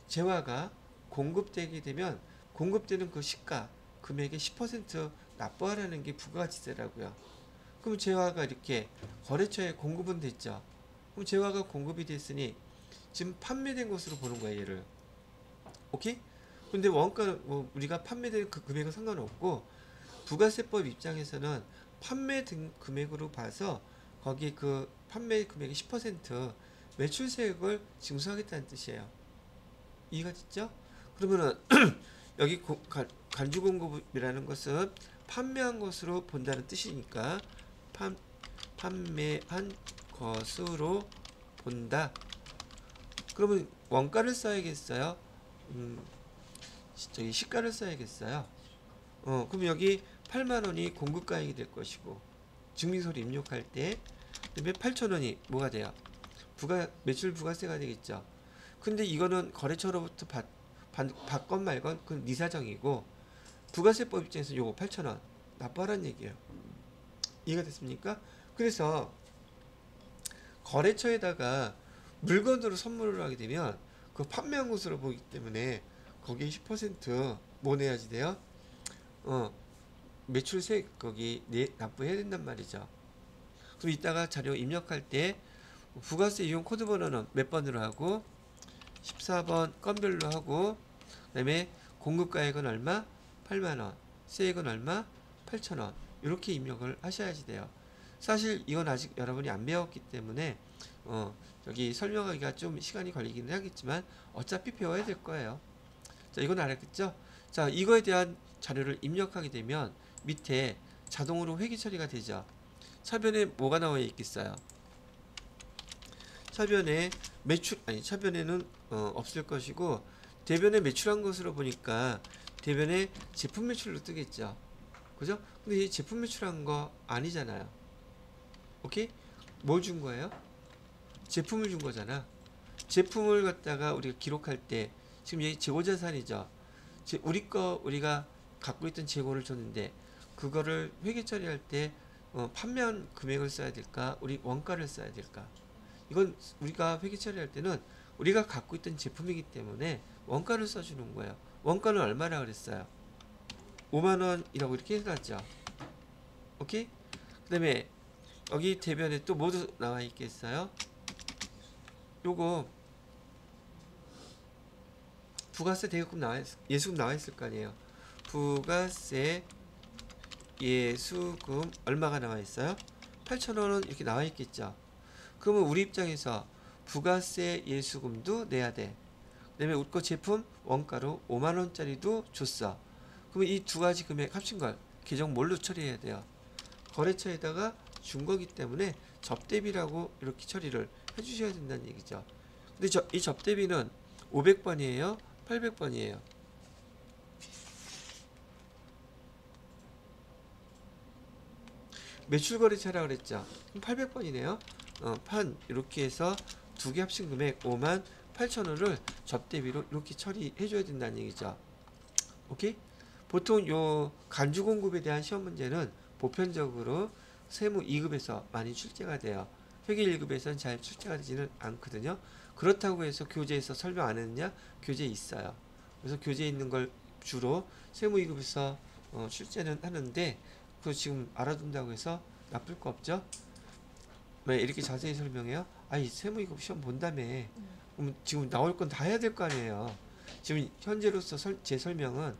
재화가 공급되게 되면 공급되는 그 시가 금액의 10% 납부하라는 게 부가가치세라고요. 그럼 재화가 이렇게 거래처에 공급은 됐죠. 그럼 재화가 공급이 됐으니 지금 판매된 것으로 보는 거예요, 얘를. 오케이? 근데 원가는 뭐 우리가 판매된 그 금액은 상관없고 부가세법 입장에서는 판매 등 금액으로 봐서 거기 그 판매 금액의 10% 매출세액을 징수하겠다는 뜻이에요. 이해가 됐죠? 그러면은 여기 간주공급이라는 것은 판매한 것으로 본다는 뜻이니까 판매한 것으로 본다. 그러면 원가를 써야겠어요? 시가를 써야겠어요? 그럼 여기 8만원이 공급가액이 될 것이고 증빙서를 입력할 때 그다음에 8천원이 뭐가 돼요? 매출 부가세가 되겠죠. 근데 이거는 거래처로부터 받건 말건 그건 네 사정이고 부가세법 입장에서 요거 8천원 납부하라는 얘기예요. 이해가 됐습니까? 그래서 거래처에다가 물건으로 선물을 하게 되면 그 판매한 것으로 보기 때문에 거기에 10% 내야지 돼요? 매출세 거기 납부해야 된단 말이죠. 그럼 이따가 자료 입력할 때 부가세 이용 코드 번호는 몇 번으로 하고 14번 건별로 하고 그다음에 공급가액은 얼마? 8만원 세액은 얼마? 8천원 이렇게 입력을 하셔야지 돼요. 사실 이건 아직 여러분이 안 배웠기 때문에 여기 설명하기가 좀 시간이 걸리기는 하겠지만 어차피 배워야 될 거예요. 자, 이건 알았겠죠? 자, 이거에 대한 자료를 입력하게 되면 밑에 자동으로 회계 처리가 되죠. 차변에 뭐가 나와 있겠어요? 차변에 차변에는 없을 것이고 대변에 매출한 것으로 보니까 대변에 제품 매출로 뜨겠죠. 그죠? 근데 이 제품 매출한 거 아니잖아요. 오케이? 뭘 준 거예요? 제품을 준 거잖아. 제품을 갖다가 우리가 기록할 때 지금 얘 재고자산이죠. 우리가 갖고 있던 재고를 줬는데 그거를 회계 처리할 때 판매한 금액을 써야 될까? 우리 원가를 써야 될까? 이건 우리가 회계 처리할 때는 우리가 갖고 있던 제품이기 때문에 원가를 써주는 거예요. 원가는 얼마나 그랬어요? 5만원이라고 이렇게 해놨죠. 오케이? 그 다음에 여기 대변에 또 모두 나와 있겠어요? 요거 부가세 대금금 예수금 나와 있을 거 아니에요. 부가세 예수금 얼마가 나와 있어요? 8천원은 이렇게 나와 있겠죠. 그러면 우리 입장에서 부가세 예수금도 내야 돼. 그다음에 우리 거 제품 원가로 5만원짜리도 줬어. 그러면 이 두 가지 금액 합친 걸 계정 뭘로 처리해야 돼요? 거래처에다가 준 거기 때문에 접대비라고 이렇게 처리를 해주셔야 된다는 얘기죠. 근데 이 접대비는 500번이에요? 800번이에요? 매출거래처라 그랬죠. 800번이네요. 판 이렇게 해서 두 개 합친 금액 5만 8천원을 접대비로 이렇게 처리해줘야 된다는 얘기죠. 오케이? 보통 요 간주공급에 대한 시험 문제는 보편적으로 세무 2급에서 많이 출제가 돼요. 회계 1급에서는 잘 출제가 되지는 않거든요. 그렇다고 해서 교재에서 설명 안 했느냐? 교재에 있어요. 그래서 교재에 있는 걸 주로 세무 2급에서 출제는 하는데 그거 지금 알아둔다고 해서 나쁠 거 없죠? 왜 이렇게 자세히 설명해요? 아니 세무 2급 시험 본다며. 그럼 지금 나올 건 다 해야 될 거 아니에요. 지금 현재로서 제 설명은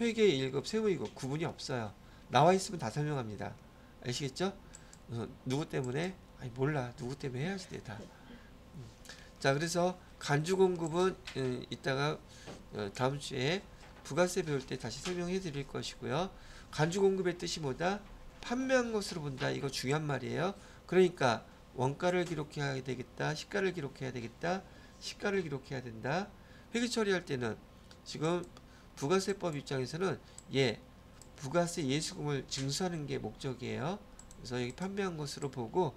회계 1급, 세무 2급 구분이 없어요. 나와 있으면 다 설명합니다. 아시겠죠? 누구 때문에? 아니 몰라. 누구 때문에 해야지 돼 다. 자, 그래서 간주공급은 이따가 다음 주에 부가세 배울 때 다시 설명해 드릴 것이고요. 간주공급의 뜻이 뭐다? 판매한 것으로 본다. 이거 중요한 말이에요. 그러니까 원가를 기록해야 되겠다. 시가를 기록해야 되겠다. 시가를 기록해야 된다. 회계 처리할 때는 지금 부가세법 입장에서는 부가세 예수금을 징수하는 게 목적이에요. 그래서 여기 판매한 것으로 보고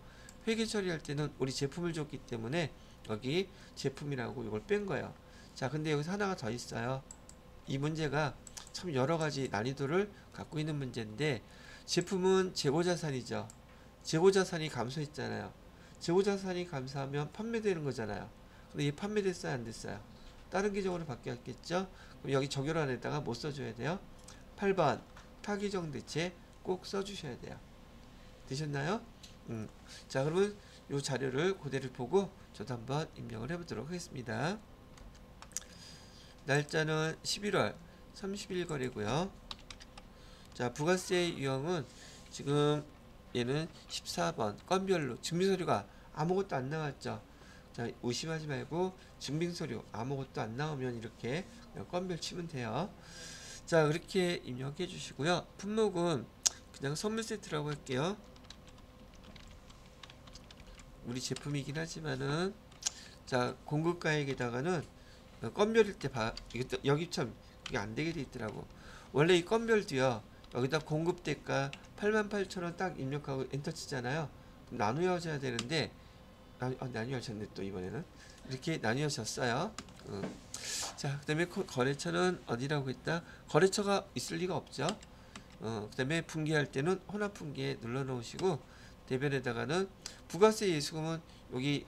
회계 처리할 때는 우리 제품을 줬기 때문에 여기 제품이라고 이걸 뺀 거예요. 자, 근데 여기서 하나가 더 있어요. 이 문제가 참 여러 가지 난이도를 갖고 있는 문제인데 제품은 재고자산이죠. 재고자산이 감소했잖아요. 재고자산이 감소하면 판매되는 거잖아요. 근데 이 판매됐어요, 안 됐어요? 다른 계정으로 바뀌었겠죠. 그럼 여기 적요란에다가 뭐 써줘야 돼요? 8번 타계정 대체 꼭 써주셔야 돼요. 되셨나요? 자, 그러면 이 자료를 그대로 보고 저도 한번 입력을 해보도록 하겠습니다. 날짜는 11월 30일 거래고요. 자, 부가세 유형은 지금 얘는 14번 건별로 증빙서류가 아무것도 안 나왔죠. 자, 의심하지 말고 증빙서류 아무것도 안 나오면 이렇게 건별 치면 돼요. 자, 그렇게 입력해 주시고요. 품목은 그냥 선물 세트라고 할게요. 우리 제품이긴 하지만은, 자, 공급가액에다가는 건별일 때 여기 참 이게 안 되게 돼 있더라고. 원래 이 건별도요, 여기다 공급대가 88,000원 딱 입력하고 엔터 치잖아요. 나누어져야 되는데 나뉘어졌네 또 이번에는 이렇게 나뉘어졌어요. 자, 그 다음에 거래처는 어디라고 했다? 거래처가 있을 리가 없죠. 그 다음에 분기할 때는 혼합 분기에 눌러 놓으시고, 대변에다가는 부가세 예수금은 여기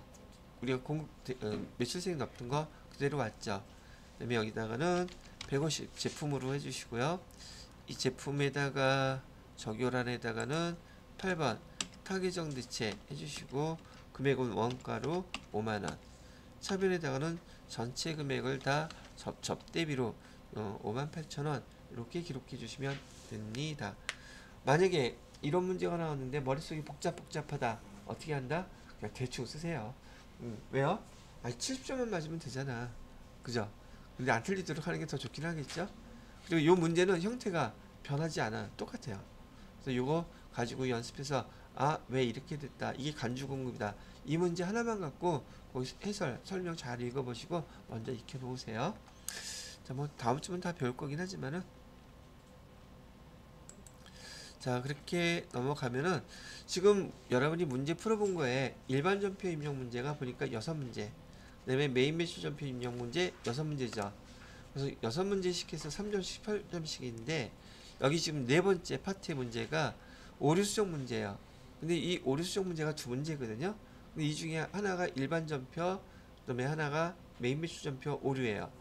우리가 매출세액 넣던 거 그대로 왔죠. 그 다음에 여기다가는 150 제품으로 해주시고요. 이 제품에다가 적요란에다가는 8번 타계정 대체 해주시고, 금액은 원가로 5만원, 차변에다가는 전체 금액을 다 접대비로 58,000원 이렇게 기록해 주시면 됩니다. 만약에 이런 문제가 나왔는데 머릿속이 복잡하다, 어떻게 한다? 그냥 대충 쓰세요. 왜요? 아니 70점만 맞으면 되잖아, 그죠? 근데 안 틀리도록 하는 게 더 좋긴 하겠죠. 그리고 이 문제는 형태가 변하지 않아, 똑같아요. 그래서 요거 가지고 연습해서 왜 이렇게 됐다, 이게 간주 공급이다, 이 문제 하나만 갖고 거기 해설 설명 잘 읽어보시고 먼저 익혀 놓으세요. 자, 뭐 다음 주면 다 배울 거긴 하지만은, 자, 그렇게 넘어가면은 지금 여러분이 문제 풀어본 거에 일반 전표 입력 문제가 보니까 6문제, 그다음에 메인 매출 전표 입력 문제 6문제죠. 그래서 6문제씩 해서 3점씩 8점씩인데, 여기 지금 네 번째 파트의 문제가 오류 수정 문제예요. 근데 이 오류 수정 문제가 2문제거든요. 근데 이 중에 하나가 일반 전표, 그다음에 하나가 메인 매출 전표 오류예요.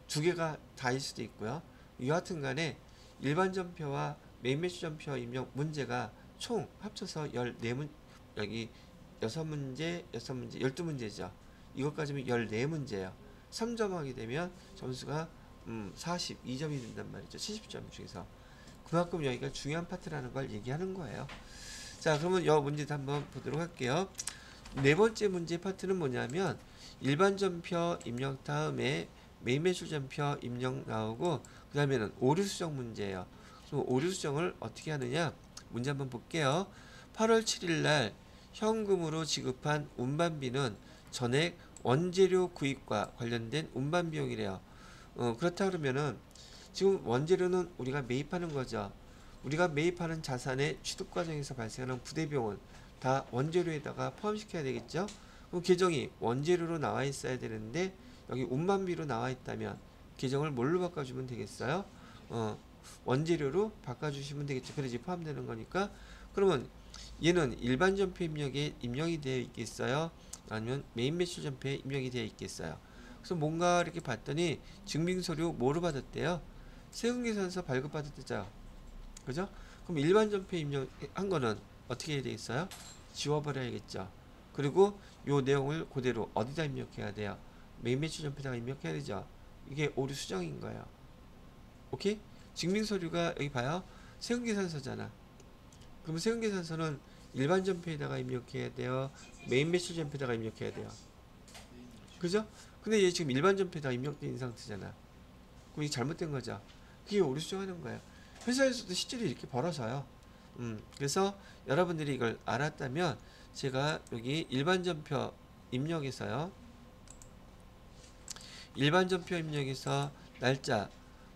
두 개가 다일 수도 있고요. 여하튼 간에 일반 전표와 메인 매출 전표 입력 문제가 총 합쳐서 14문, 여기 6문제, 6문제, 12문제죠. 이것까지면 14문제예요. 3점 하게 되면 점수가 42점이 된단 말이죠. 70점 중에서. 그만큼 여기가 중요한 파트라는 걸 얘기하는 거예요. 자, 그러면 이 문제도 한번 보도록 할게요. 네 번째 문제 파트는 뭐냐면, 일반 전표 입력 다음에 메인 매출 전표 입력 나오고, 그 다음에는 오류 수정 문제예요. 그럼 오류 수정을 어떻게 하느냐? 문제 한번 볼게요. 8월 7일 날 현금으로 지급한 운반비는 전액 원재료 구입과 관련된 운반 비용이래요. 그렇다 그러면은 지금 원재료는 우리가 매입하는 거죠. 우리가 매입하는 자산의 취득 과정에서 발생하는 부대비용은 다 원재료에다가 포함시켜야 되겠죠. 그럼 계정이 원재료로 나와 있어야 되는데 여기 운반비로 나와 있다면 계정을 뭘로 바꿔주면 되겠어요? 원재료로 바꿔주시면 되겠죠. 그래야지 포함되는 거니까. 그러면 얘는 일반 전표 입력에 입력이 되어 있겠어요? 아니면 메인 매출 전표에 입력이 되어 있겠어요? 그래서 뭔가 이렇게 봤더니 증빙서류 뭐로 받았대요? 세금계산서 발급받았대죠. 그죠? 그럼 일반 전표에 입력한 거는 어떻게 해야 되겠어요? 지워버려야겠죠. 그리고 요 내용을 그대로 어디다 입력해야 돼요? 메인 매출 전표에다가 입력해야 되죠. 이게 오류 수정인 거예요. 오케이? 증빙서류가 여기 봐요. 세금계산서잖아. 그럼 세금계산서는 일반 전표에다가 입력해야 돼요? 메인 매출 전표에다가 입력해야 돼요? 그죠? 근데 얘 지금 일반 전표에다가 입력된 상태잖아. 그럼 이게 잘못된 거죠. 그게 오류 수정하는 거예요. 회사에서도 실제로 이렇게 벌어져요. 그래서 여러분들이 이걸 알았다면 제가 여기 일반 전표 입력에서요. 일반 전표 입력에서 날짜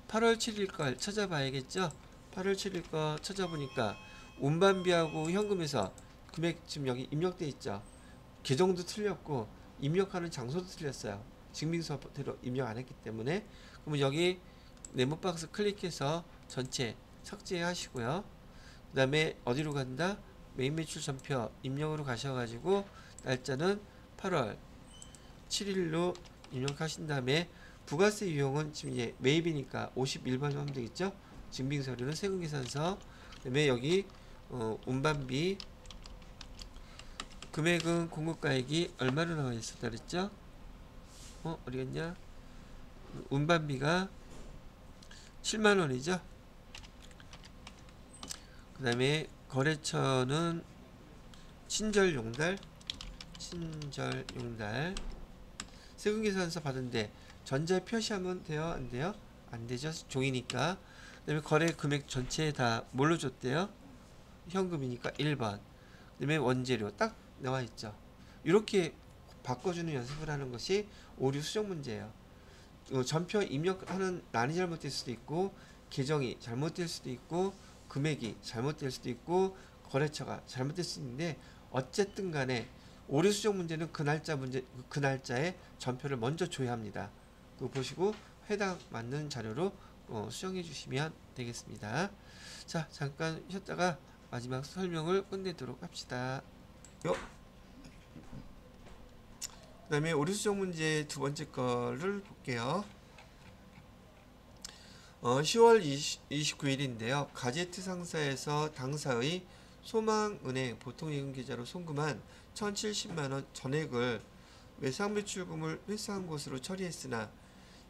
8월 7일 걸 찾아봐야겠죠. 8월 7일 거 찾아보니까 운반비하고 현금에서 금액 지금 여기 입력돼 있죠. 계정도 틀렸고 입력하는 장소도 틀렸어요. 증빙서대로 입력 안 했기 때문에. 그러면 여기 네모박스 클릭해서 전체 삭제하시고요. 그 다음에 어디로 간다? 메인 매출 전표 입력으로 가셔가지고 날짜는 8월 7일로 입력하신 다음에 부가세 유형은 지금 이제 매입이니까 51번 하면 되겠죠. 증빙서류는 세금계산서. 그다음에 여기 운반비 금액은 공급가액이 얼마로 나와 있었다 그랬죠? 어디 갔냐? 운반비가 7만원이죠. 그 다음에 거래처는 친절용달 세금계산서 받은데 전자에 표시하면 돼요? 안 돼요? 안 되죠. 종이니까. 그 다음에 거래 금액 전체 다 뭘로 줬대요? 현금이니까 1번. 그 다음에 원재료 딱 나와 있죠. 이렇게 바꿔주는 연습을 하는 것이 오류 수정 문제예요. 전표 입력하는 란이 잘못될 수도 있고, 계정이 잘못될 수도 있고, 금액이 잘못될 수도 있고, 거래처가 잘못될 수 있는데, 어쨌든 간에 오류 수정 문제는 그 날짜에 전표를 먼저 줘야 합니다. 그거 보시고 해당 맞는 자료로 수정해 주시면 되겠습니다. 자, 잠깐 쉬었다가 마지막 설명을 끝내도록 합시다. 그 다음에 오류 수정 문제 두 번째 거를 볼게요. 10월 29일인데요. 가제트 상사에서 당사의 소망은행 보통예금계좌로 송금한 1,070만원 전액을 외상매출금을 회수한 것으로 처리했으나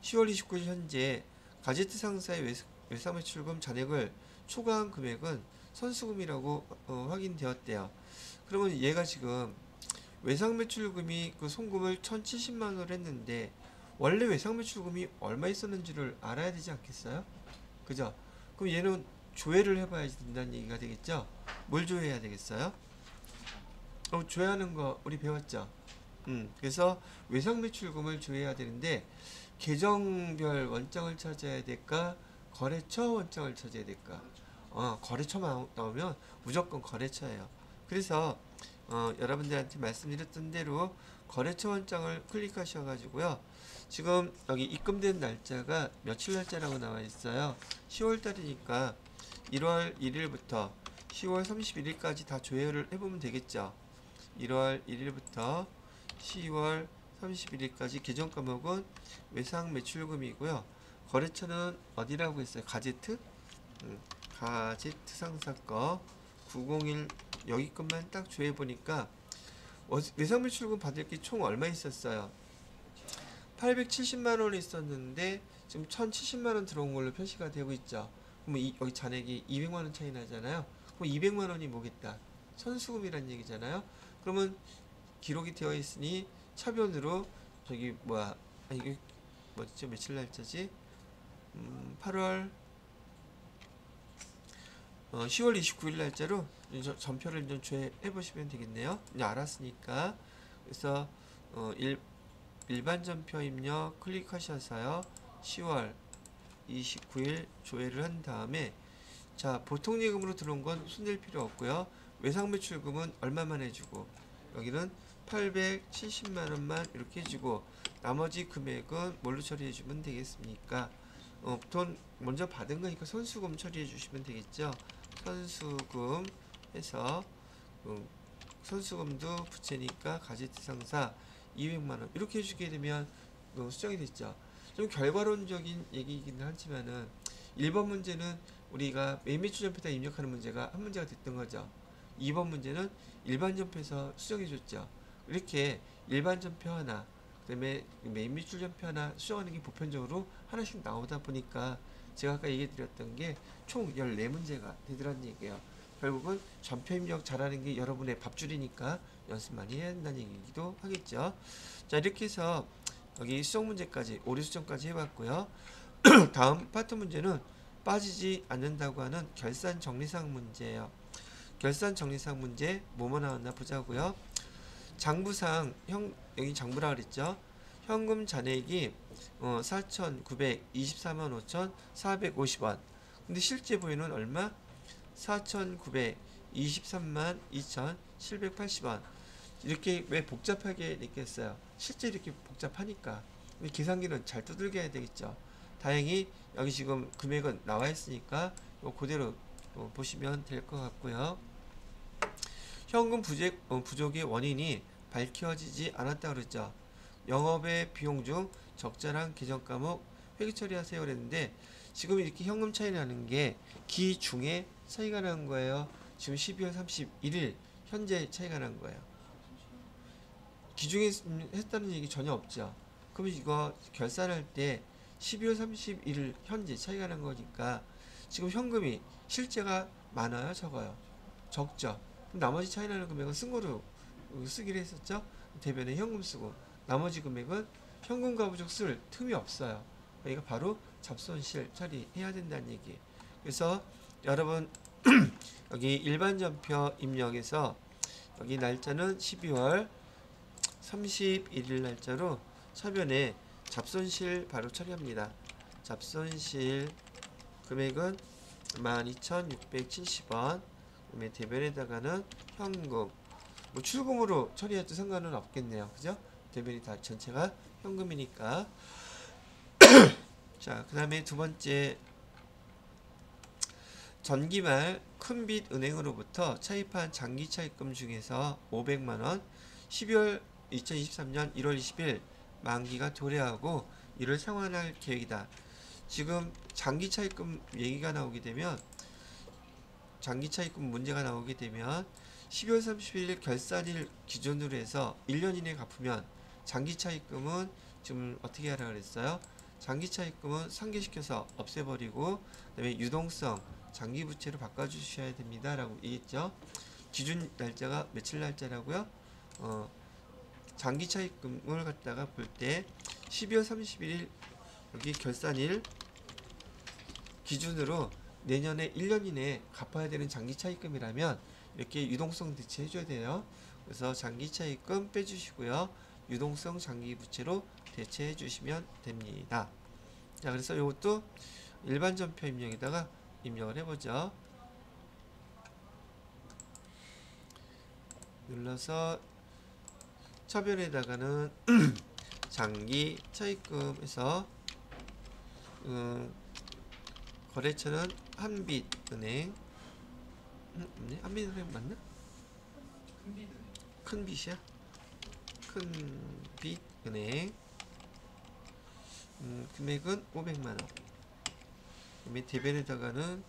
10월 29일 현재 가제트 상사의 외상매출금 잔액을 초과한 금액은 선수금이라고 확인되었대요. 그러면 얘가 지금 외상매출금이 그 송금을 1,070만원을 했는데 원래 외상매출금이 얼마 있었는지를 알아야 되지 않겠어요? 그죠? 그럼 얘는 조회를 해봐야 된다는 얘기가 되겠죠? 뭘 조회해야 되겠어요? 조회하는 거 우리 배웠죠? 그래서 외상매출금을 조회해야 되는데 계정별 원장을 찾아야 될까? 거래처 원장을 찾아야 될까? 거래처만 나오면 무조건 거래처예요. 그래서 여러분들한테 말씀드렸던 대로 거래처 원장을 클릭하셔가지고요. 지금 여기 입금된 날짜가 며칠 날짜라고 나와 있어요. 10월 달이니까 1월 1일부터 10월 31일까지 다 조회를 해보면 되겠죠. 1월 1일부터 10월 31일까지 계정 과목은 외상 매출금이고요. 거래처는 어디라고 했어요? 가제트? 가제트 상사 거 901 여기 것만 딱 조회 보니까 외상 매출금 받을 게 총 얼마 있었어요? 870만원 있었는데 지금 1070만원 들어온 걸로 표시가 되고 있죠. 그럼 여기 잔액이 200만원 차이 나잖아요. 그럼 200만원이 뭐겠다? 선수금이란 얘기잖아요. 그러면 기록이 되어 있으니 차변으로 저기 이게 뭐죠? 며칠 날짜지? 8월 10월 29일 날짜로 전표를 좀 조회해 보시면 되겠네요. 이제 알았으니까. 그래서 일반 전표 입력 클릭하셔서요. 10월 29일 조회를 한 다음에 자, 보통 예금으로 들어온 건 손댈 필요 없고요. 외상 매출금은 얼마만 해주고 여기는 870만원만 이렇게 해주고 나머지 금액은 뭘로 처리해주면 되겠습니까? 돈 먼저 받은 거니까 선수금 처리해 주시면 되겠죠. 선수금 해서 선수금도 부채니까 가제트 상사 200만원 이렇게 해주게 되면 수정이 됐죠. 좀 결과론적인 얘기이긴 하지만은 1번 문제는 우리가 매매추전표에다 입력하는 문제가 한 문제가 됐던 거죠. 2번 문제는 일반 전표에서 수정해 줬죠. 이렇게 일반 전표 하나 그 다음에 매매추전표 하나 수정하는 게 보편적으로 하나씩 나오다 보니까 제가 아까 얘기 드렸던 게 총 14문제가 되더란 얘기예요. 결국은 전표 입력 잘하는 게 여러분의 밥줄이니까 연습 많이 해야 된다는 얘기기도 하겠죠. 자, 이렇게 해서 여기 수정 문제까지 오류 수정까지 해봤고요. 다음 파트 문제는 빠지지 않는다고 하는 결산 정리사항 문제예요. 결산 정리사항 문제 뭐뭐 나왔나 보자고요. 장부상 여기 장부라 그랬죠. 현금 잔액이 4,924만 5,450원. 근데 실제 보이는 얼마? 4,923만 2,780원. 이렇게 왜 복잡하게 냈겠어요? 실제 이렇게 복잡하니까. 계산기는 잘 두들겨야 되겠죠. 다행히 여기 지금 금액은 나와 있으니까 그대로 보시면 될 것 같고요. 현금 부족의 원인이 밝혀지지 않았다 그랬죠. 영업의 비용 중 적자랑 계정 과목 회계 처리하세요 그랬는데 지금 이렇게 현금 차이 나는 게 기중에 차이가 나는 거예요. 지금 12월 31일 현재 차이가 난 거예요. 기중에 했다는 얘기 전혀 없죠. 그럼 이거 결산할 때 12월 31일 현재 차이가 난 거니까 지금 현금이 실제가 많아요, 적어요? 적죠. 그럼 나머지 차이 나는 금액은 쓴 거로 쓰기로 했었죠. 대변에 현금 쓰고 나머지 금액은 현금 가부족 쓸 틈이 없어요. 그러니까 바로 잡손실 처리해야 된다는 얘기. 그래서 여러분 여기 일반 전표 입력에서 여기 날짜는 12월 31일 날짜로 차변에 잡손실 바로 처리합니다. 잡손실 금액은 12,670원. 그다음에 대변에다가는 현금. 뭐 출금으로 처리해도 상관은 없겠네요. 그죠? 대변이 다 전체가 현금이니까. 자, 그 다음에 두 번째 전기말 큰빛 은행으로부터 차입한 장기 차입금 중에서 500만원 12월 2023년 1월 20일 만기가 도래하고 이를 상환할 계획이다. 지금 장기 차입금 얘기가 나오게 되면 장기 차입금 문제가 나오게 되면 12월 30일 결산일 기준으로 해서 1년 이내에 갚으면 장기 차입금은 지금 어떻게 하라 그랬어요? 장기 차입금은 상계시켜서 없애버리고 그다음에 유동성 장기 부채로 바꿔주셔야 됩니다 라고 얘기했죠. 기준 날짜가 며칠 날짜라고요? 장기 차입금을 갖다가 볼 때 12월 31일 여기 결산일 기준으로 내년에 1년 이내에 갚아야 되는 장기 차입금이라면 이렇게 유동성 대체해 줘야 돼요. 그래서 장기 차입금 빼주시고요. 유동성 장기 부채로 대체해 주시면 됩니다. 자, 그래서 이것도 일반 전표 입력에다가 입력을 해보죠. 눌러서 차변에다가는 장기 차입금에서 거래처는 한빛은행. 한빛은행 맞나? 큰빛이야? 큰빛은행. 금액은 500만원. 그다음에 대변에다가는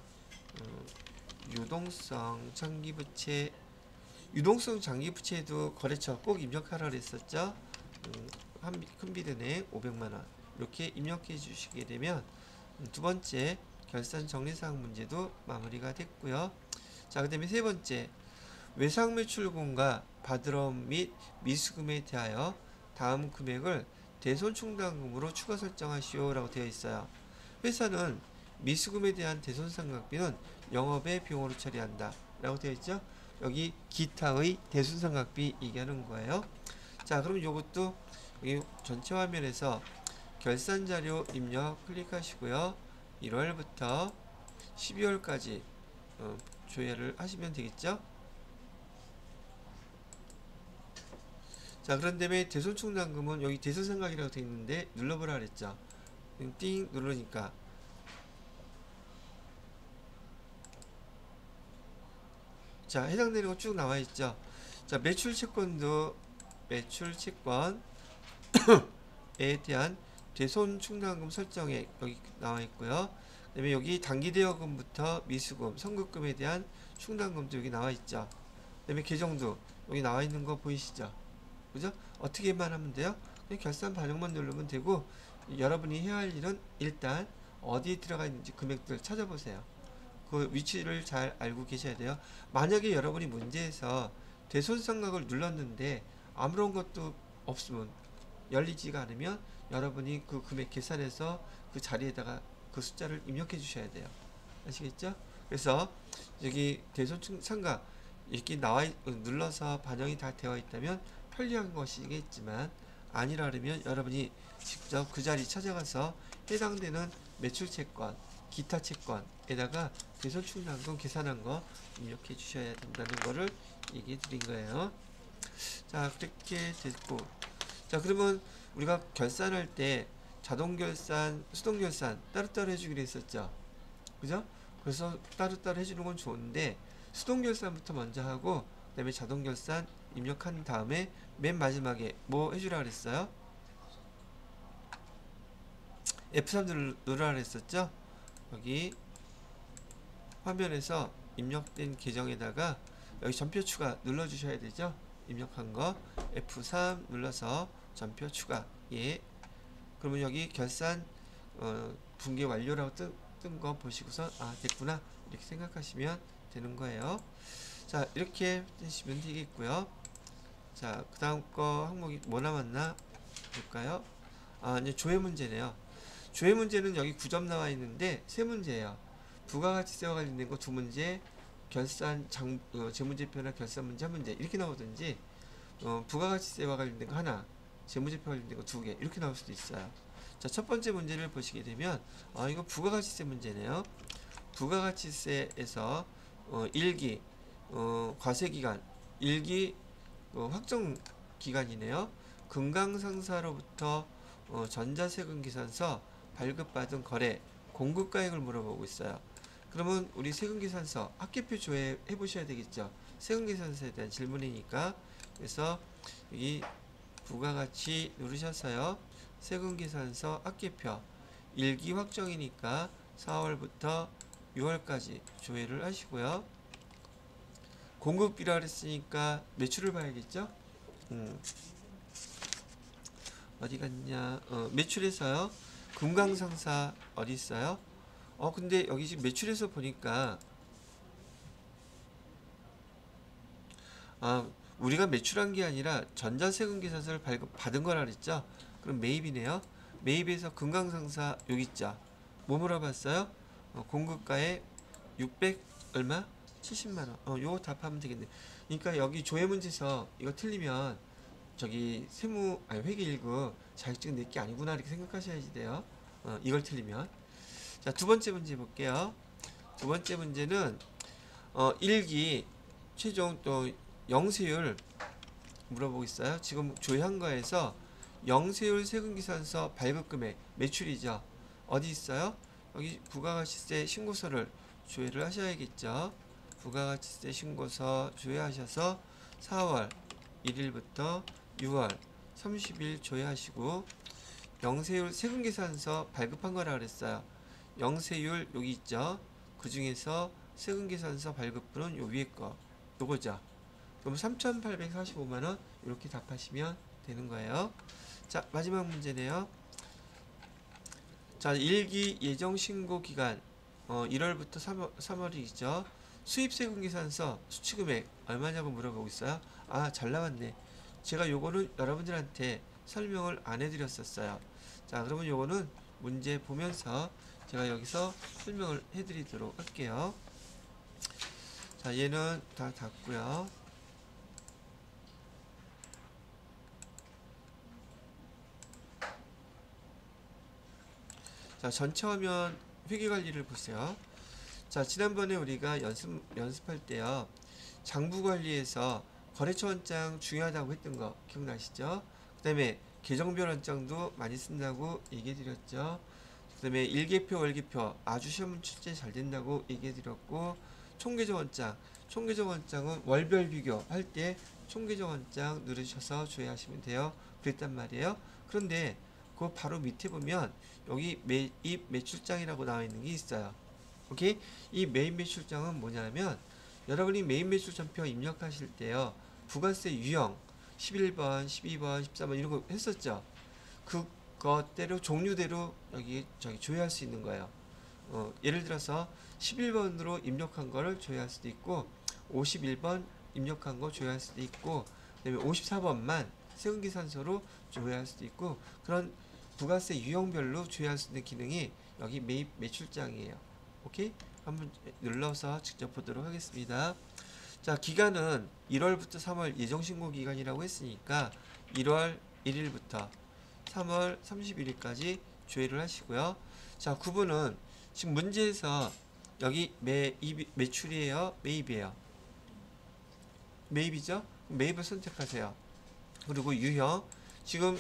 유동성 장기부채. 유동성 장기부채에도 거래처 꼭 입력하라 그랬었죠. 큰빛은행 500만원 이렇게 입력해 주시게 되면 두 번째 결산 정리사항 문제도 마무리가 됐고요. 자, 그 다음에 세 번째 외상매출금과 받으럼 및 미수금에 대하여 다음 금액을 대손충당금으로 추가 설정하시오 라고 되어 있어요. 회사는 미수금에 대한 대손상각비는 영업의 비용으로 처리한다 라고 되어 있죠. 여기 기타의 대손상각비 얘기하는 거예요. 자, 그럼 요것도 여기 전체 화면에서 결산자료 입력 클릭하시고요. 1월부터 12월까지 조회를 하시면 되겠죠. 자, 그런 다음에 대손충당금은 여기 대손상각이라고 되어 있는데 눌러보라 그랬죠. 띵 누르니까 자, 해당되는 거 쭉 나와 있죠. 자, 매출 채권도 매출 채권에 대한 대손 충당금 설정에 여기 나와 있고요. 그다음에 여기 단기 대여금부터 미수금, 선급금에 대한 충당금도 여기 나와 있죠. 그다음에 계정도 여기 나와 있는 거 보이시죠? 그죠? 어떻게만 하면 돼요? 그냥 결산 반영만 누르면 되고 여러분이 해야 할 일은 일단 어디에 들어가 있는지 금액들 찾아보세요. 그 위치를 잘 알고 계셔야 돼요. 만약에 여러분이 문제에서 대손상각을 눌렀는데 아무런 것도 없으면 열리지가 않으면 여러분이 그 금액 계산해서 그 자리에다가 그 숫자를 입력해 주셔야 돼요. 아시겠죠? 그래서 여기 대손상각 이렇게 눌러서 반영이 다 되어 있다면 편리한 것이겠지만 아니라 그러면 여러분이 직접 그 자리 찾아가서 해당되는 매출채권, 기타 채권에다가 대손충당금 계산한 거 입력해 주셔야 된다는 거를 얘기해 드린 거예요. 자, 그렇게 됐고, 자, 그러면 우리가 결산할 때 자동결산, 수동결산 따로따로 해주기로 했었죠. 그죠? 그래서 따로따로 해주는 건 좋은데 수동결산부터 먼저 하고 그 다음에 자동결산 입력한 다음에 맨 마지막에 뭐 해주라 그랬어요? F3 누르라 그랬었죠? 여기 화면에서 입력된 계정에다가 여기 전표 추가 눌러 주셔야 되죠? 입력한 거 F3 눌러서 전표 추가. 예. 그러면 여기 결산 붕괴 완료라고 뜬 거 보시고서 아 됐구나 이렇게 생각하시면 되는 거예요. 자 이렇게 하시면 되겠고요. 자 그 다음 거 항목이 뭐 남았나 볼까요? 아 이제 조회 문제네요. 조회 문제는 여기 9점 나와 있는데 세 문제예요. 부가가치세와 관련된 거 두 문제, 결산 재무제표나 결산 문제 한 문제 이렇게 나오든지 부가가치세와 관련된 거 하나, 재무제표 관련된 거 두 개 이렇게 나올 수도 있어요. 자, 첫 번째 문제를 보시게 되면 이거 부가가치세 문제네요. 부가가치세에서 1기 과세기간 1기 확정 기간이네요. 금강상사로부터 전자세금 계산서 발급받은 거래 공급가액을 물어보고 있어요. 그러면 우리 세금계산서 학계표 조회해 보셔야 되겠죠. 세금계산서에 대한 질문이니까. 그래서 여기 부가가치 누르셔서요. 세금계산서 학계표 1기 확정이니까 4월부터 6월까지 조회를 하시고요. 공급비라 그랬으니까 매출을 봐야겠죠. 어디 갔냐? 매출에서요. 금강상사 어디 있어요? 근데 여기 지금 매출에서 보니까 우리가 매출한 게 아니라 전자세금 계산서를 발급받은 거라 그랬죠? 그럼 매입이네요. 매입에서 금강상사 여기 있죠? 뭐 물어봤어요? 공급가에 600 얼마? 70만원. 요거 답하면 되겠네. 그러니까 여기 조회 문제에서 이거 틀리면 저기 회계 1급 자격증 낼 게 아니구나 이렇게 생각하셔야지 돼요. 이걸 틀리면. 자, 두 번째 문제 볼게요. 두 번째 문제는 1기 최종 또 영세율 물어보고 있어요. 지금 조회한 거에서 영세율 세금계산서 발급금액 매출이죠. 어디 있어요? 여기 부가가치세 신고서를 조회를 하셔야겠죠. 부가가치세 신고서 조회하셔서 4월 1일부터 6월 30일 조회하시고 영세율 세금계산서 발급한 거라 그랬어요. 영세율 여기 있죠. 그 중에서 세금계산서 발급분은 요 위에 거 요거죠. 그럼 3,845만원 이렇게 답하시면 되는 거예요. 자 마지막 문제네요. 자 1기 예정신고 기간 1월부터 3월이죠. 수입세금계산서 수취금액 얼마냐고 물어보고 있어요. 잘 나왔네. 제가 요거는 여러분들한테 설명을 안 해드렸었어요. 자 그러면 요거는 문제 보면서 제가 여기서 설명을 해드리도록 할게요. 자 얘는 다 닫고요. 자 전체 화면 회계관리를 보세요. 자 지난번에 우리가 연습할 때요. 장부관리에서 거래처원장 중요하다고 했던 거 기억나시죠? 그 다음에 계정별원장도 많이 쓴다고 얘기해 드렸죠. 그 다음에 일계표 월계표 아주 시험 출제 잘 된다고 얘기해 드렸고, 총계정원장은 월별 비교 할 때 총계정원장 누르셔서 조회하시면 돼요. 그랬단 말이에요. 그런데 그 바로 밑에 보면 여기 매입 매출장이라고 나와 있는 게 있어요. 오케이? 이 매입 매출장은 뭐냐면 여러분이 매입 매출 전표 입력하실 때요. 부가세 유형 11번, 12번, 14번 이런 거 했었죠. 그것대로 종류대로 여기 조회할 수 있는 거예요. 예를 들어서 11번으로 입력한 거를 조회할 수도 있고 51번 입력한 거 조회할 수도 있고 그다음에 54번만 세금계산서로 조회할 수도 있고 그런 부가세 유형별로 조회할 수 있는 기능이 여기 매입 매출장이에요. 오케이? 한번 눌러서 직접 보도록 하겠습니다. 자, 기간은 1월부터 3월 예정신고 기간이라고 했으니까 1월 1일부터 3월 31일까지 조회를 하시고요. 자, 구분은 지금 문제에서 여기 매출이에요? 매입이에요? 매입이죠? 매입을 선택하세요. 그리고 유형 지금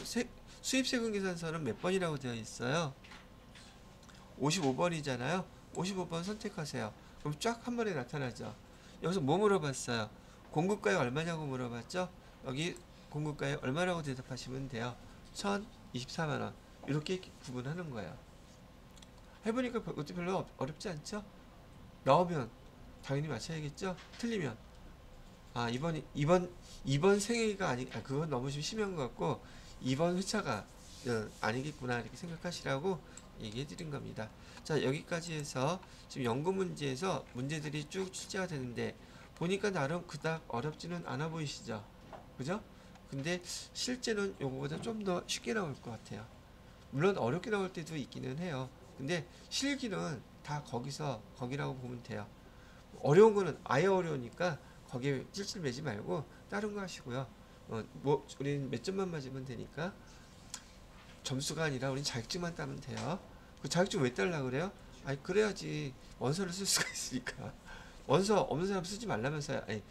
수입세금계산서는 몇 번이라고 되어 있어요? 55번이잖아요. 55번 선택하세요. 그럼 쫙 한 번에 나타나죠. 여기서 뭐 물어봤어요? 공급가액 얼마냐고 물어봤죠? 여기 공급가액 얼마라고 대답하시면 돼요. 1,024만원 이렇게 구분하는 거예요. 해보니까 그것도 별로 어렵지 않죠? 나오면 당연히 맞춰야겠죠? 틀리면 이번 생애가 그건 너무 좀 심한 것 같고 이번 회차가 아니겠구나 이렇게 생각하시라고 얘기해 드린 겁니다. 자, 여기까지 해서 지금 연구 문제에서 문제들이 쭉 출제가 되는데 보니까 나름 그닥 어렵지는 않아 보이시죠? 그죠? 근데 실제는 요거보다 좀 더 쉽게 나올 것 같아요. 물론 어렵게 나올 때도 있기는 해요. 근데 실기는 다 거기라고 보면 돼요. 어려운 거는 아예 어려우니까 거기에 찔찔 매지 말고 다른 거 하시고요. 뭐 우리는 몇 점만 맞으면 되니까 점수가 아니라 우린 자격증만 따면 돼요. 그 자격증 왜 따려고 그래요? 아니 그래야지 원서를 쓸 수가 있으니까. 원서 없는 사람 쓰지 말라면서요. 아니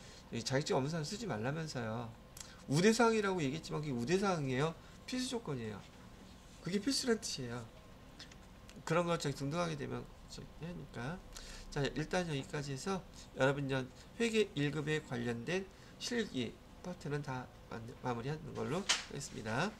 자격증 없는 사람 쓰지 말라면서요. 우대사항이라고 얘기했지만 그게 우대사항이에요. 필수 조건이에요. 그게 필수란 뜻이에요. 그런 거 등등하게 되면 하니까. 자, 일단 여기까지 해서 여러분 전 회계 1급에 관련된 실기 파트는 다 마무리하는 걸로 하겠습니다.